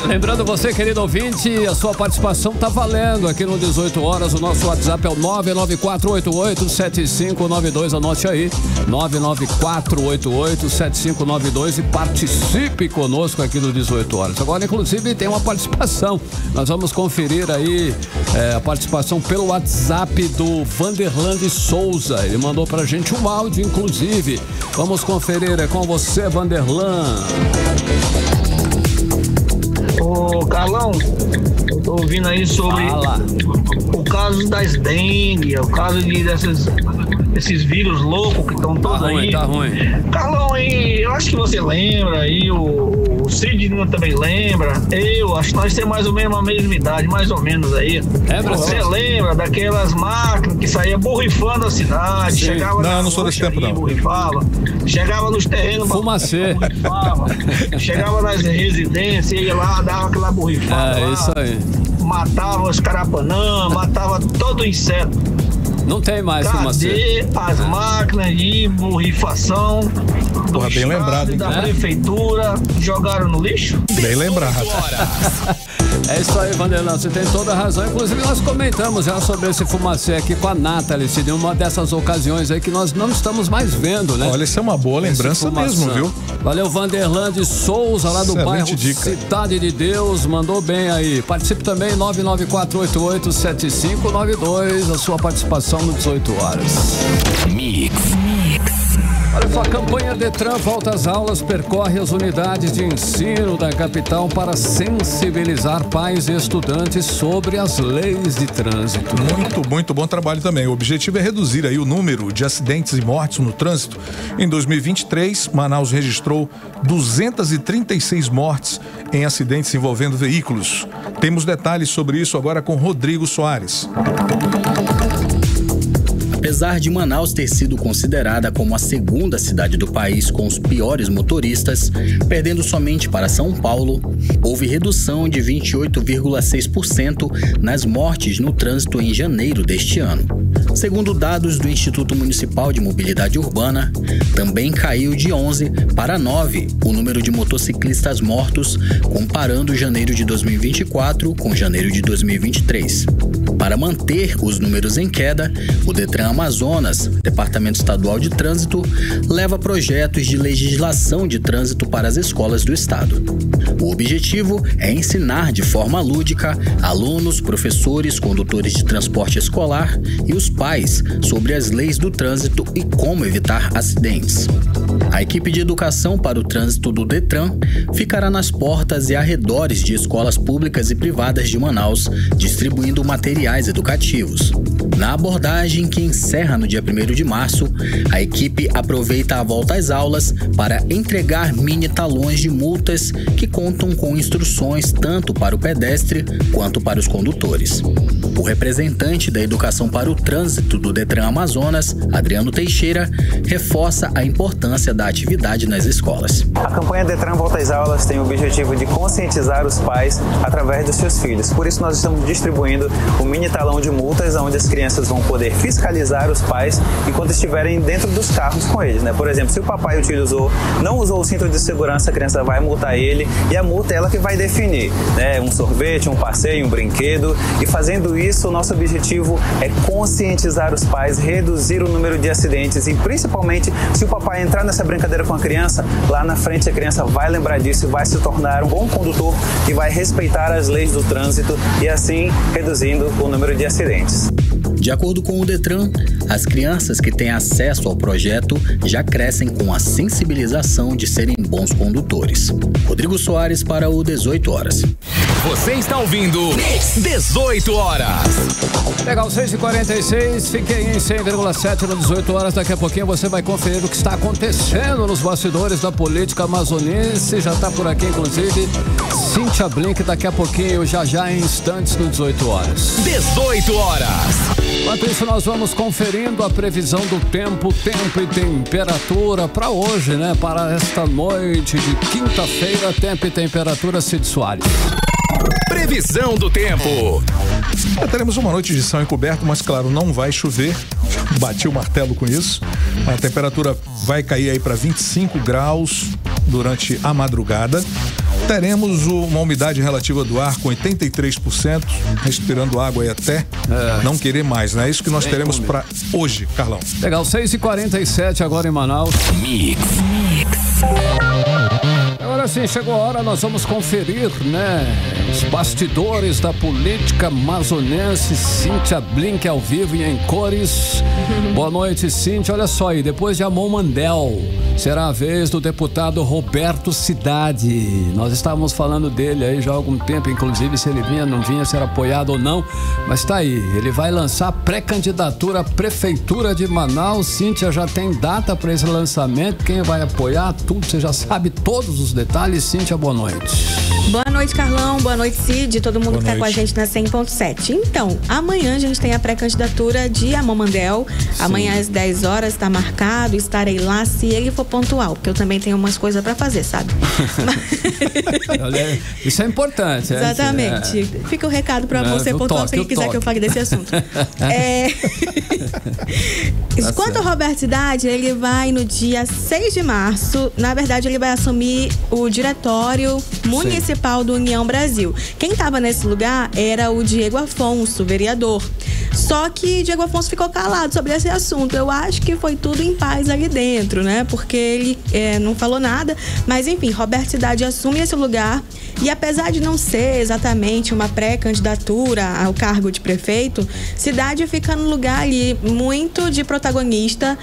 Lembrando você, querido ouvinte, a sua participação tá valendo aqui no 18 horas. O nosso WhatsApp é o 994887592. Anote aí, 994887592 e participe conosco aqui no 18 horas. Agora, inclusive, tem uma participação. Nós vamos conferir aí a participação pelo WhatsApp do Vanderland Souza. Ele mandou pra gente um áudio, inclusive. Vamos conferir, é com você, Vanderland. Ô, Carlão, eu tô ouvindo aí sobre o caso das dengue, o caso desses vírus loucos que estão todos aí. Tá ruim. Carlão, aí, eu acho que você lembra aí, o Sidney também lembra. Eu acho que nós temos mais ou menos a mesma idade, mais ou menos aí. Você lembra daquelas máquinas que saía borrifando a cidade? Sim. Chegava não sou desse tempo, não. Borrifava, chegava nos terrenos, fumacê. Chegava nas residências, ia lá, dava aquela borrifada. É, isso aí. Matava os carapanã, matava todo inseto. Não tem mais fumacê. Cadê as máquinas de borrifação do bem lembrado, da prefeitura? Jogaram no lixo? Bem lembrado. É isso aí, Vanderlan, você tem toda a razão. Inclusive, nós comentamos já sobre esse fumacê aqui com a Nathalie, em uma dessas ocasiões aí que nós não estamos mais vendo, né? Olha, isso é uma boa lembrança mesmo, viu? Valeu, Vanderlan de Souza, lá do bairro Cidade de Deus, mandou bem aí. Participe também, 994887592, a sua participação no 18 horas. Mix. Olha só, a campanha Detran Volta às Aulas percorre as unidades de ensino da capital para sensibilizar pais e estudantes sobre as leis de trânsito. Muito bom trabalho também. O objetivo é reduzir aí o número de acidentes e mortes no trânsito. Em 2023, Manaus registrou 236 mortes em acidentes envolvendo veículos. Temos detalhes sobre isso agora com Rodrigo Soares. Apesar de Manaus ter sido considerada como a segunda cidade do país com os piores motoristas, perdendo somente para São Paulo, houve redução de 28,6% nas mortes no trânsito em janeiro deste ano. Segundo dados do Instituto Municipal de Mobilidade Urbana, também caiu de 11 para 9 o número de motociclistas mortos, comparando janeiro de 2024 com janeiro de 2023. Para manter os números em queda, o Detran Amazonas, Departamento Estadual de Trânsito, leva projetos de legislação de trânsito para as escolas do estado. O objetivo é ensinar de forma lúdica alunos, professores, condutores de transporte escolar e os pais sobre as leis do trânsito e como evitar acidentes. A equipe de educação para o trânsito do Detran ficará nas portas e arredores de escolas públicas e privadas de Manaus, distribuindo materiais educativos. Na abordagem, que encerra no dia 1º de março, a equipe aproveita a volta às aulas para entregar mini talões de multas que contam com instruções tanto para o pedestre quanto para os condutores. O representante da Educação para o Trânsito do Detran Amazonas, Adriano Teixeira, reforça a importância da atividade nas escolas. A campanha Detran Volta às Aulas tem o objetivo de conscientizar os pais através dos seus filhos. Por isso nós estamos distribuindo o mini talão de multas, onde as crianças vão poder fiscalizar os pais enquanto estiverem dentro dos carros com eles, né? Por exemplo, se o papai não usou o cinto de segurança, a criança vai multar ele e a multa é ela que vai definir, né? Um sorvete, um passeio, um brinquedo. E fazendo isso, o nosso objetivo é conscientizar os pais, reduzir o número de acidentes e principalmente se o papai entrar nessa brincadeira com a criança, lá na frente a criança vai lembrar disso e vai se tornar um bom condutor que vai respeitar as leis do trânsito e assim reduzindo o número de acidentes. De acordo com o Detran, as crianças que têm acesso ao projeto já crescem com a sensibilização de serem bons condutores. Rodrigo Soares para o 18 Horas. Você está ouvindo 18 Horas. Legal, 6h46, fique aí em 100,7 no 18 Horas. Daqui a pouquinho você vai conferir o que está acontecendo nos bastidores da política amazonense. Já está por aqui, inclusive, Cíntia Blink. Daqui a pouquinho, já em instantes no 18 Horas. 18 Horas. Enquanto isso, nós vamos conferindo a previsão do tempo e temperatura para hoje, né? Para esta noite de quinta-feira, tempo e temperatura, Cid Soares. Previsão do tempo. Teremos uma noite de céu encoberto, mas claro, não vai chover. Bati o martelo com isso. A temperatura vai cair aí para 25 graus durante a madrugada. Teremos uma umidade relativa do ar com 83%, respirando água aí até não querer mais, né? É isso que nós teremos para hoje, Carlão. Legal, 6h47 agora em Manaus. Mix. Agora sim, chegou a hora, nós vamos conferir, né? Os bastidores da política amazonense. Cíntia Blink ao vivo e em cores. Boa noite, Cíntia. Olha só aí, depois de Amomandel, será a vez do deputado Roberto Cidade. Nós estávamos falando dele aí já há algum tempo, inclusive se ele vinha, não vinha, se era apoiado ou não. Mas tá aí, ele vai lançar a pré-candidatura à Prefeitura de Manaus. Cíntia, já tem data para esse lançamento, quem vai apoiar, tudo, você já sabe todos os detalhes. Cíntia, boa noite. Boa noite, Carlão. Boa noite, Cid. Todo mundo que tá com a gente na 100.7. Então, amanhã a gente tem a pré-candidatura de Amomandel. Amanhã às 10 horas tá marcado. Estarei lá se ele for pontual, porque eu também tenho umas coisas pra fazer, sabe? Isso é importante. Exatamente. Fica o recado pra você pontual se ele quiser que eu fale desse assunto. Quanto ao Roberto Cidade, ele vai no dia 6 de março. Na verdade, ele vai assumir o diretório municipal do União Brasil. Quem estava nesse lugar era o Diego Afonso, vereador. Só que Diego Afonso ficou calado sobre esse assunto. Eu acho que foi tudo em paz ali dentro, né? Porque ele não falou nada. Mas, enfim, Roberto Cidade assume esse lugar. E apesar de não ser exatamente uma pré-candidatura ao cargo de prefeito, Cidade fica no lugar ali muito de protagonista.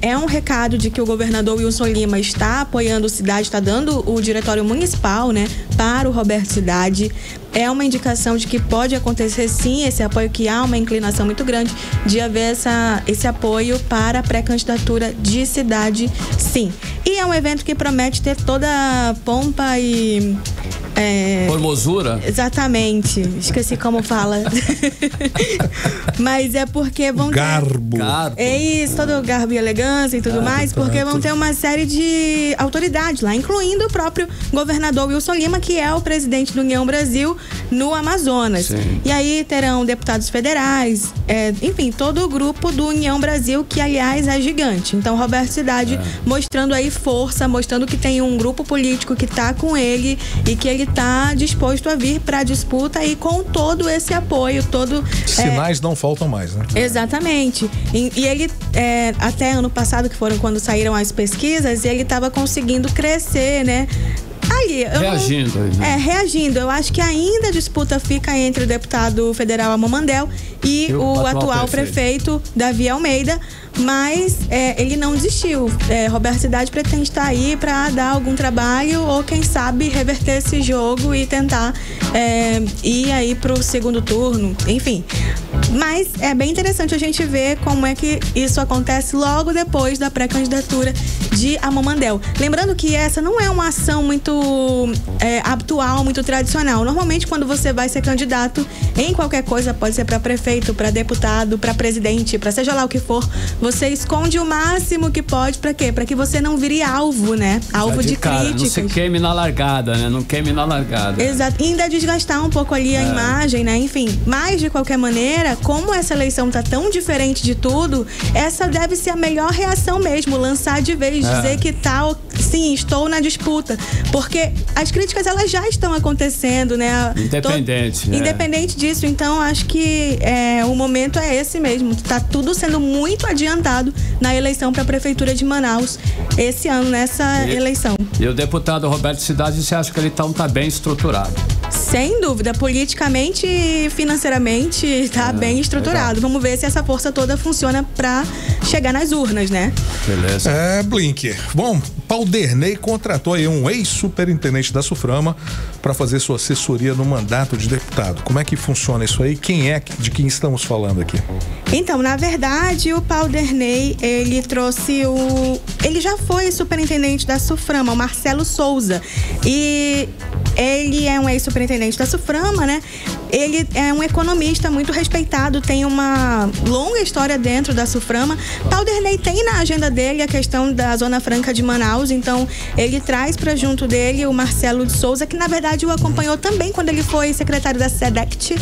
É um recado de que o governador Wilson Lima está apoiando Cidade, está dando o diretório municipal, né, para o Roberto Cidade. É uma indicação de que pode acontecer sim esse apoio, que há uma inclinação muito grande de haver esse apoio para a pré-candidatura de Cidade, sim. E é um evento que promete ter toda a pompa e... formosura? Exatamente. Esqueci como fala. Mas é porque vão ter... Garbo. É isso, todo o garbo e elegância e tudo mais, porque vão ter uma série de autoridades lá, incluindo o próprio governador Wilson Lima, que é o presidente do União Brasil no Amazonas. Sim. E aí terão deputados federais, enfim, todo o grupo do União Brasil, que aliás é gigante. Então, Roberto Cidade mostrando aí força, mostrando que tem um grupo político que tá com ele e que ele está disposto a vir para a disputa e com todo esse apoio, sinais não faltam mais, né? Exatamente. E ele, até ano passado, que foram quando saíram as pesquisas, ele estava conseguindo crescer, né? Reagindo. Reagindo. Eu acho que ainda a disputa fica entre o deputado federal Amomandel e o atual prefeito Davi Almeida, mas ele não desistiu. Roberto Cidade pretende estar aí para dar algum trabalho ou, quem sabe, reverter esse jogo e tentar ir aí pro segundo turno, enfim. Mas é bem interessante a gente ver como é que isso acontece logo depois da pré-candidatura de Amamandel. Lembrando que essa não é uma ação muito habitual, muito tradicional. Normalmente, quando você vai ser candidato em qualquer coisa, pode ser para prefeito, para deputado, para presidente, para seja lá o que for, você esconde o máximo que pode. Para quê? Para que você não vire alvo, né? Alvo de críticas. Não se queime na largada, né? Não queime na largada. Exato. E ainda desgastar um pouco ali a imagem, né? Enfim, mas de qualquer maneira, como essa eleição tá tão diferente de tudo, essa deve ser a melhor reação mesmo, lançar de vez, dizer que tal, sim, estou na disputa. Porque as críticas, elas já estão acontecendo, né? Independente disso, então acho que o momento é esse mesmo. Tá tudo sendo muito adiantado na eleição para a Prefeitura de Manaus esse ano, nessa eleição. E o deputado Roberto Cidade, você acha que ele tá bem estruturado? Sem dúvida, politicamente e financeiramente está bem estruturado. Legal. Vamos ver se essa força toda funciona para chegar nas urnas, né? Beleza. Blinker. Bom, Paulderney contratou aí um ex-superintendente da Suframa para fazer sua assessoria no mandato de deputado. Como é que funciona isso aí? De quem estamos falando aqui? Então, na verdade, o Paulderney, ele já foi superintendente da Suframa, o Marcelo Souza. E ele é um ex-superintendente da Suframa, né? Ele é um economista muito respeitado, tem uma longa história dentro da Suframa. Paulderney tem na agenda dele a questão da Zona Franca de Manaus, então ele traz para junto dele o Marcelo de Souza, que na verdade o acompanhou também quando ele foi secretário da SEDECT.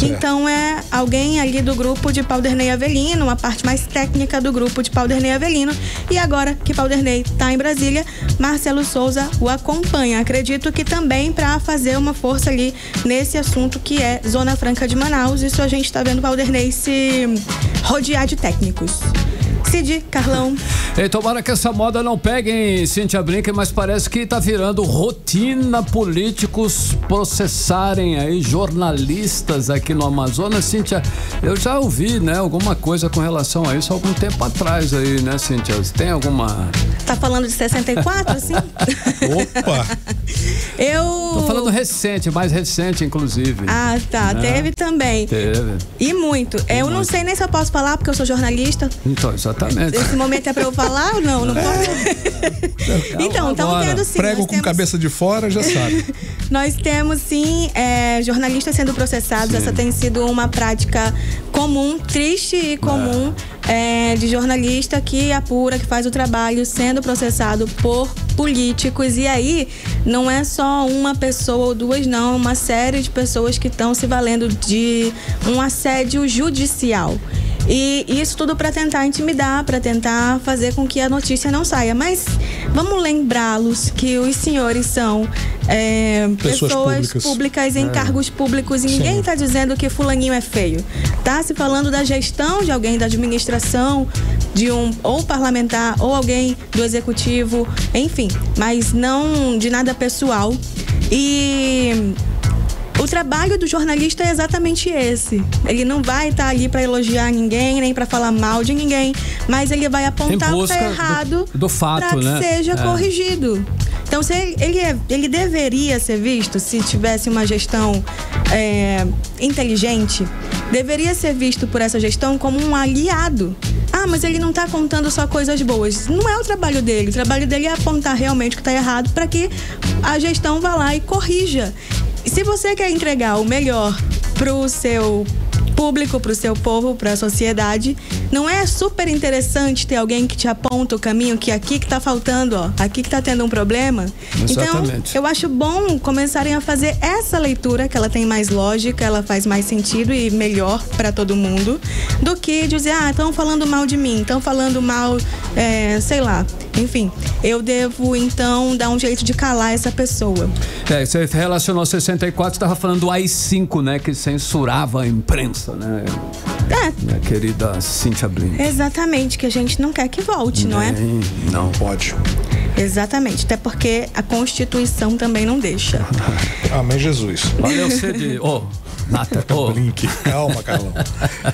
Então é alguém ali do grupo de Paulderney Avelino, uma parte mais técnica do grupo de Paulderney Avelino. E agora que Paulderney está em Brasília, Marcelo Souza o acompanha. Acredito que também para fazer uma força ali nesse assunto que é Zona Franca de Manaus. Isso a gente está vendo o Paulderney se rodear de técnicos. Cid, Carlão. Tomara que essa moda não pegue, hein, Cíntia Blinker, mas parece que tá virando rotina políticos processarem aí jornalistas aqui no Amazonas. Cíntia, eu já ouvi, né, alguma coisa com relação a isso há algum tempo atrás aí, né, Cíntia? Tem alguma... Tá falando de 64, assim? Opa! Tô falando recente, mais recente, inclusive. Ah, tá. Né? Teve também. Teve. E muito. Eu não sei nem se eu posso falar, porque eu sou jornalista. Então, exatamente. Esse momento é pra eu falar ou não? Não posso. Então, estamos tendo sim. Prego com cabeça de fora, já sabe. Nós temos sim jornalistas sendo processados. Sim. Essa tem sido uma prática comum, triste e comum, de jornalista que apura, que faz o trabalho sendo processado por políticos. E aí, não é só uma pessoa ou duas, não, uma série de pessoas que estão se valendo de um assédio judicial. E isso tudo para tentar intimidar, para tentar fazer com que a notícia não saia. Mas vamos lembrá-los que os senhores são pessoas públicas em cargos públicos, e ninguém está dizendo que fulaninho é feio. Tá se falando da gestão de alguém da administração, de ou parlamentar ou alguém do executivo, enfim, mas não de nada pessoal. E o trabalho do jornalista é exatamente esse. Ele não vai estar ali para elogiar ninguém, nem para falar mal de ninguém, mas ele vai apontar o que está errado do fato, para que né? seja corrigido. Então, ele deveria ser visto, se tivesse uma gestão inteligente, deveria ser visto por essa gestão como um aliado. Ah, mas ele não está contando só coisas boas. Não é o trabalho dele. O trabalho dele é apontar realmente o que está errado para que a gestão vá lá e corrija. E se você quer entregar o melhor para o seu público, para o seu povo, para a sociedade, não é super interessante ter alguém que te aponta o caminho, que aqui que tá faltando, ó, aqui que tá tendo um problema? Exatamente. Então, eu acho bom começarem a fazer essa leitura, que ela tem mais lógica, ela faz mais sentido e melhor para todo mundo, do que dizer, estão falando mal de mim, estão falando mal, sei lá. Enfim, eu devo, então, dar um jeito de calar essa pessoa. Você relacionou 64, estava falando do AI-5, né? Que censurava a imprensa, né? Minha querida Cíntia Blinker. Exatamente, que a gente não quer que volte, não é? Não pode. Exatamente, até porque a Constituição também não deixa. Amém, Jesus. Valeu, Cid. Blink. Calma, Carlão.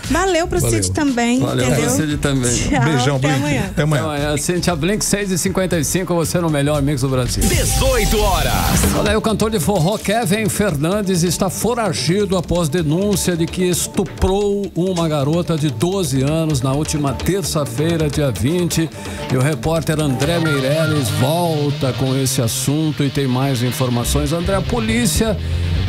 Valeu pro Cid também, Valeu entendeu? pro Cid também. Tchau, Beijão, até Blink. amanhã. Até amanhã. Cíntia Blink, 6h55, você no melhor mix do Brasil. 18 horas. Olha aí, o cantor de forró Kevin Fernandes está foragido após denúncia de que estuprou uma garota de 12 anos na última terça-feira, dia 20. E o repórter André Meireles volta com esse assunto e tem mais informações. André, a polícia...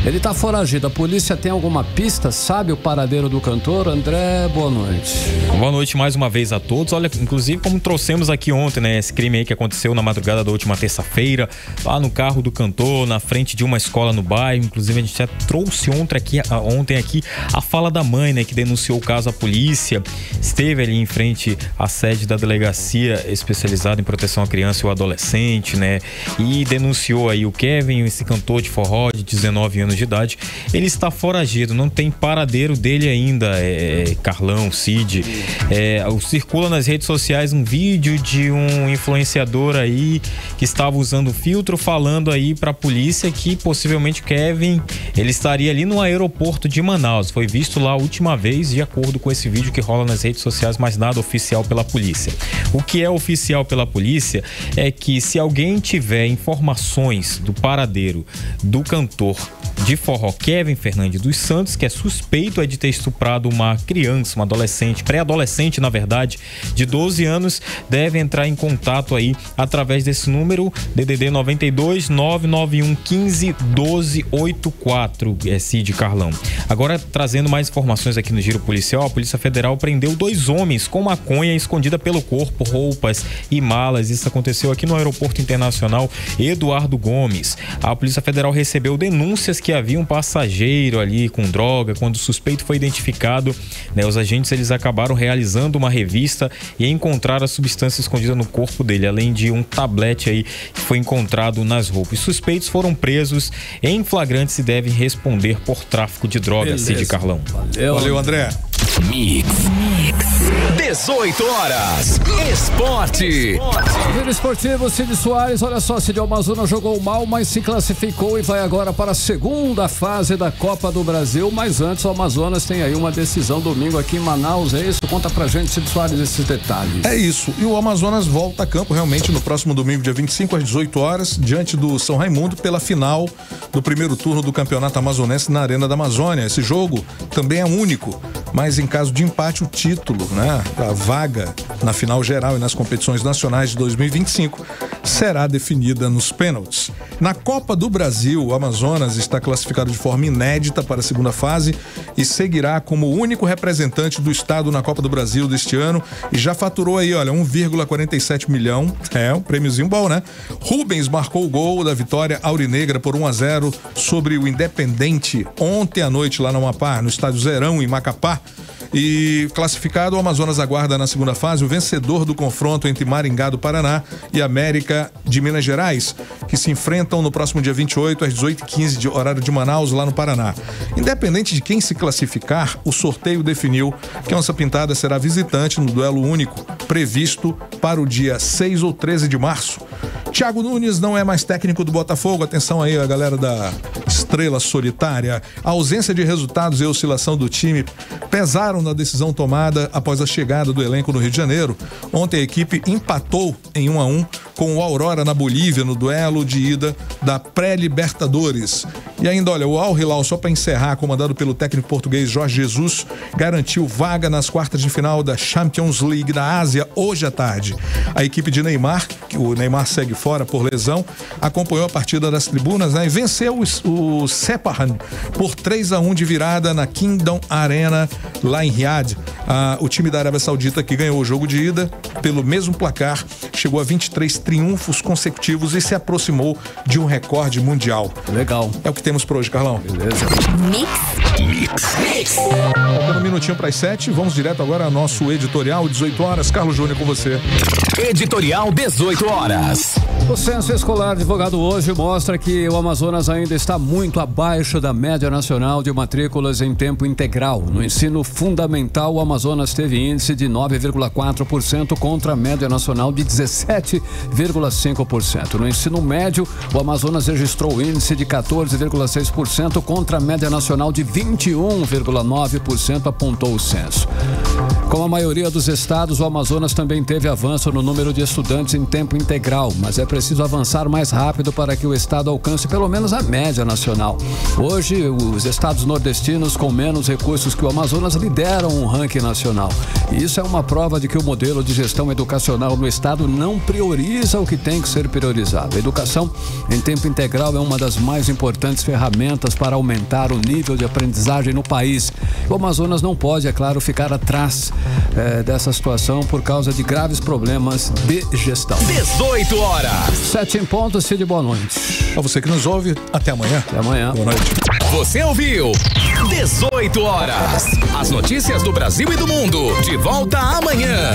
Ele está foragido. A polícia tem alguma pista? Sabe o paradeiro do cantor? André, boa noite. Boa noite mais uma vez a todos. Olha, inclusive como trouxemos aqui ontem, né? Esse crime aí que aconteceu na madrugada da última terça-feira, lá no carro do cantor, na frente de uma escola no bairro. Inclusive a gente já trouxe ontem aqui a fala da mãe, né? Que denunciou o caso à polícia. Esteve ali em frente à sede da delegacia especializada em proteção à criança e ao adolescente, né? E denunciou aí o Kevin, esse cantor de forró de 19 anos de idade. Ele está foragido, não tem paradeiro dele ainda, Carlão, Cid. Circula nas redes sociais um vídeo de um influenciador aí que estava usando filtro, falando aí pra polícia que possivelmente Kevin, ele estaria ali no aeroporto de Manaus. Foi visto lá a última vez, de acordo com esse vídeo que rola nas redes sociais, mas nada oficial pela polícia. O que é oficial pela polícia é que se alguém tiver informações do paradeiro do cantor de forró Kevin Fernandes dos Santos, que é suspeito de ter estuprado uma criança, uma adolescente, pré-adolescente na verdade, de 12 anos, deve entrar em contato aí através desse número, DDD 92 991 15 12 84, Cid Carlão. Agora, trazendo mais informações aqui no Giro Policial, a Polícia Federal prendeu 2 homens com maconha escondida pelo corpo, roupas e malas. Isso aconteceu aqui no Aeroporto Internacional Eduardo Gomes. A Polícia Federal recebeu denúncias que havia um passageiro ali com droga. Quando o suspeito foi identificado, né, os agentes eles acabaram realizando uma revista e encontraram a substância escondida no corpo dele, além de um tablete aí que foi encontrado nas roupas. Os suspeitos foram presos em flagrante e devem responder por tráfico de drogas, Cid Carlão. Valeu, André. Mix 18 horas. Esporte. Vira esportivo, Cid Soares. Olha só, Cid, o Amazonas jogou mal, mas se classificou e vai agora para a segunda fase da Copa do Brasil. Mas antes, o Amazonas tem aí uma decisão domingo aqui em Manaus. É isso? Conta pra gente, Cid Soares, esses detalhes. É isso. E o Amazonas volta a campo realmente no próximo domingo, dia 25, às 18 horas, diante do São Raimundo, pela final do primeiro turno do Campeonato Amazonense na Arena da Amazônia. Esse jogo também é único, mas em caso de empate, o título, né, a vaga na final geral e nas competições nacionais de 2025 será definida nos pênaltis. Na Copa do Brasil, o Amazonas está classificado de forma inédita para a segunda fase e seguirá como o único representante do estado na Copa do Brasil deste ano e já faturou aí, olha, 1,47 milhão. É um prêmiozinho bom, né? Rubens marcou o gol da vitória aurinegra por 1-0 sobre o Independente ontem à noite lá no Amapá, no estádio Zerão, em Macapá. E classificado, o Amazonas aguarda na segunda fase o vencedor do confronto entre Maringá do Paraná e América de Minas Gerais, que se enfrentam no próximo dia 28 às 18h15 de horário de Manaus, lá no Paraná. Independente de quem se classificar, o sorteio definiu que a Onça Pintada será visitante no duelo único, previsto para o dia 6 ou 13 de março. Thiago Nunes não é mais técnico do Botafogo. Atenção aí, a galera da Estrela Solitária. A ausência de resultados e a oscilação do time pesaram na decisão tomada após a chegada do elenco no Rio de Janeiro. Ontem a equipe empatou em 1-1 com o Aurora na Bolívia no duelo de ida da pré-Libertadores. E ainda, olha, o Al Hilal, só para encerrar, comandado pelo técnico português Jorge Jesus, garantiu vaga nas quartas de final da Champions League da Ásia hoje à tarde. A equipe de Neymar, que o Neymar segue fora por lesão, acompanhou a partida das tribunas, né, e venceu o Sepahan por 3-1 de virada na Kingdom Arena, lá em Riad. O time da Arábia Saudita, que ganhou o jogo de ida pelo mesmo placar, chegou a 23 triunfos consecutivos e se aproximou de um recorde mundial. Legal. É o que temos por hoje, Carlão. Beleza. Mix. Faltando um minutinho para as 7, vamos direto agora ao nosso editorial, 18 horas. Carlos Júnior, com você. Editorial 18 horas. O censo escolar divulgado hoje mostra que o Amazonas ainda está muito abaixo da média nacional de matrículas em tempo integral. No ensino fundamental, o Amazonas teve índice de 9,4% contra a média nacional de 17,5%. No ensino médio, o Amazonas registrou índice de 14,5%. 20,6% contra a média nacional de 21,9%, apontou o censo. Como a maioria dos estados, o Amazonas também teve avanço no número de estudantes em tempo integral, mas é preciso avançar mais rápido para que o estado alcance pelo menos a média nacional. Hoje, os estados nordestinos com menos recursos que o Amazonas lideram o ranking nacional. E isso é uma prova de que o modelo de gestão educacional no estado não prioriza o que tem que ser priorizado. A educação em tempo integral é uma das mais importantes ferramentas para aumentar o nível de aprendizagem no país. O Amazonas não pode, é claro, ficar atrás dessa situação por causa de graves problemas de gestão. 18 horas. 7 em ponto, Cid, boa noite. A você que nos ouve, até amanhã. Até amanhã. Boa noite. Você ouviu 18 horas. As notícias do Brasil e do mundo. De volta amanhã.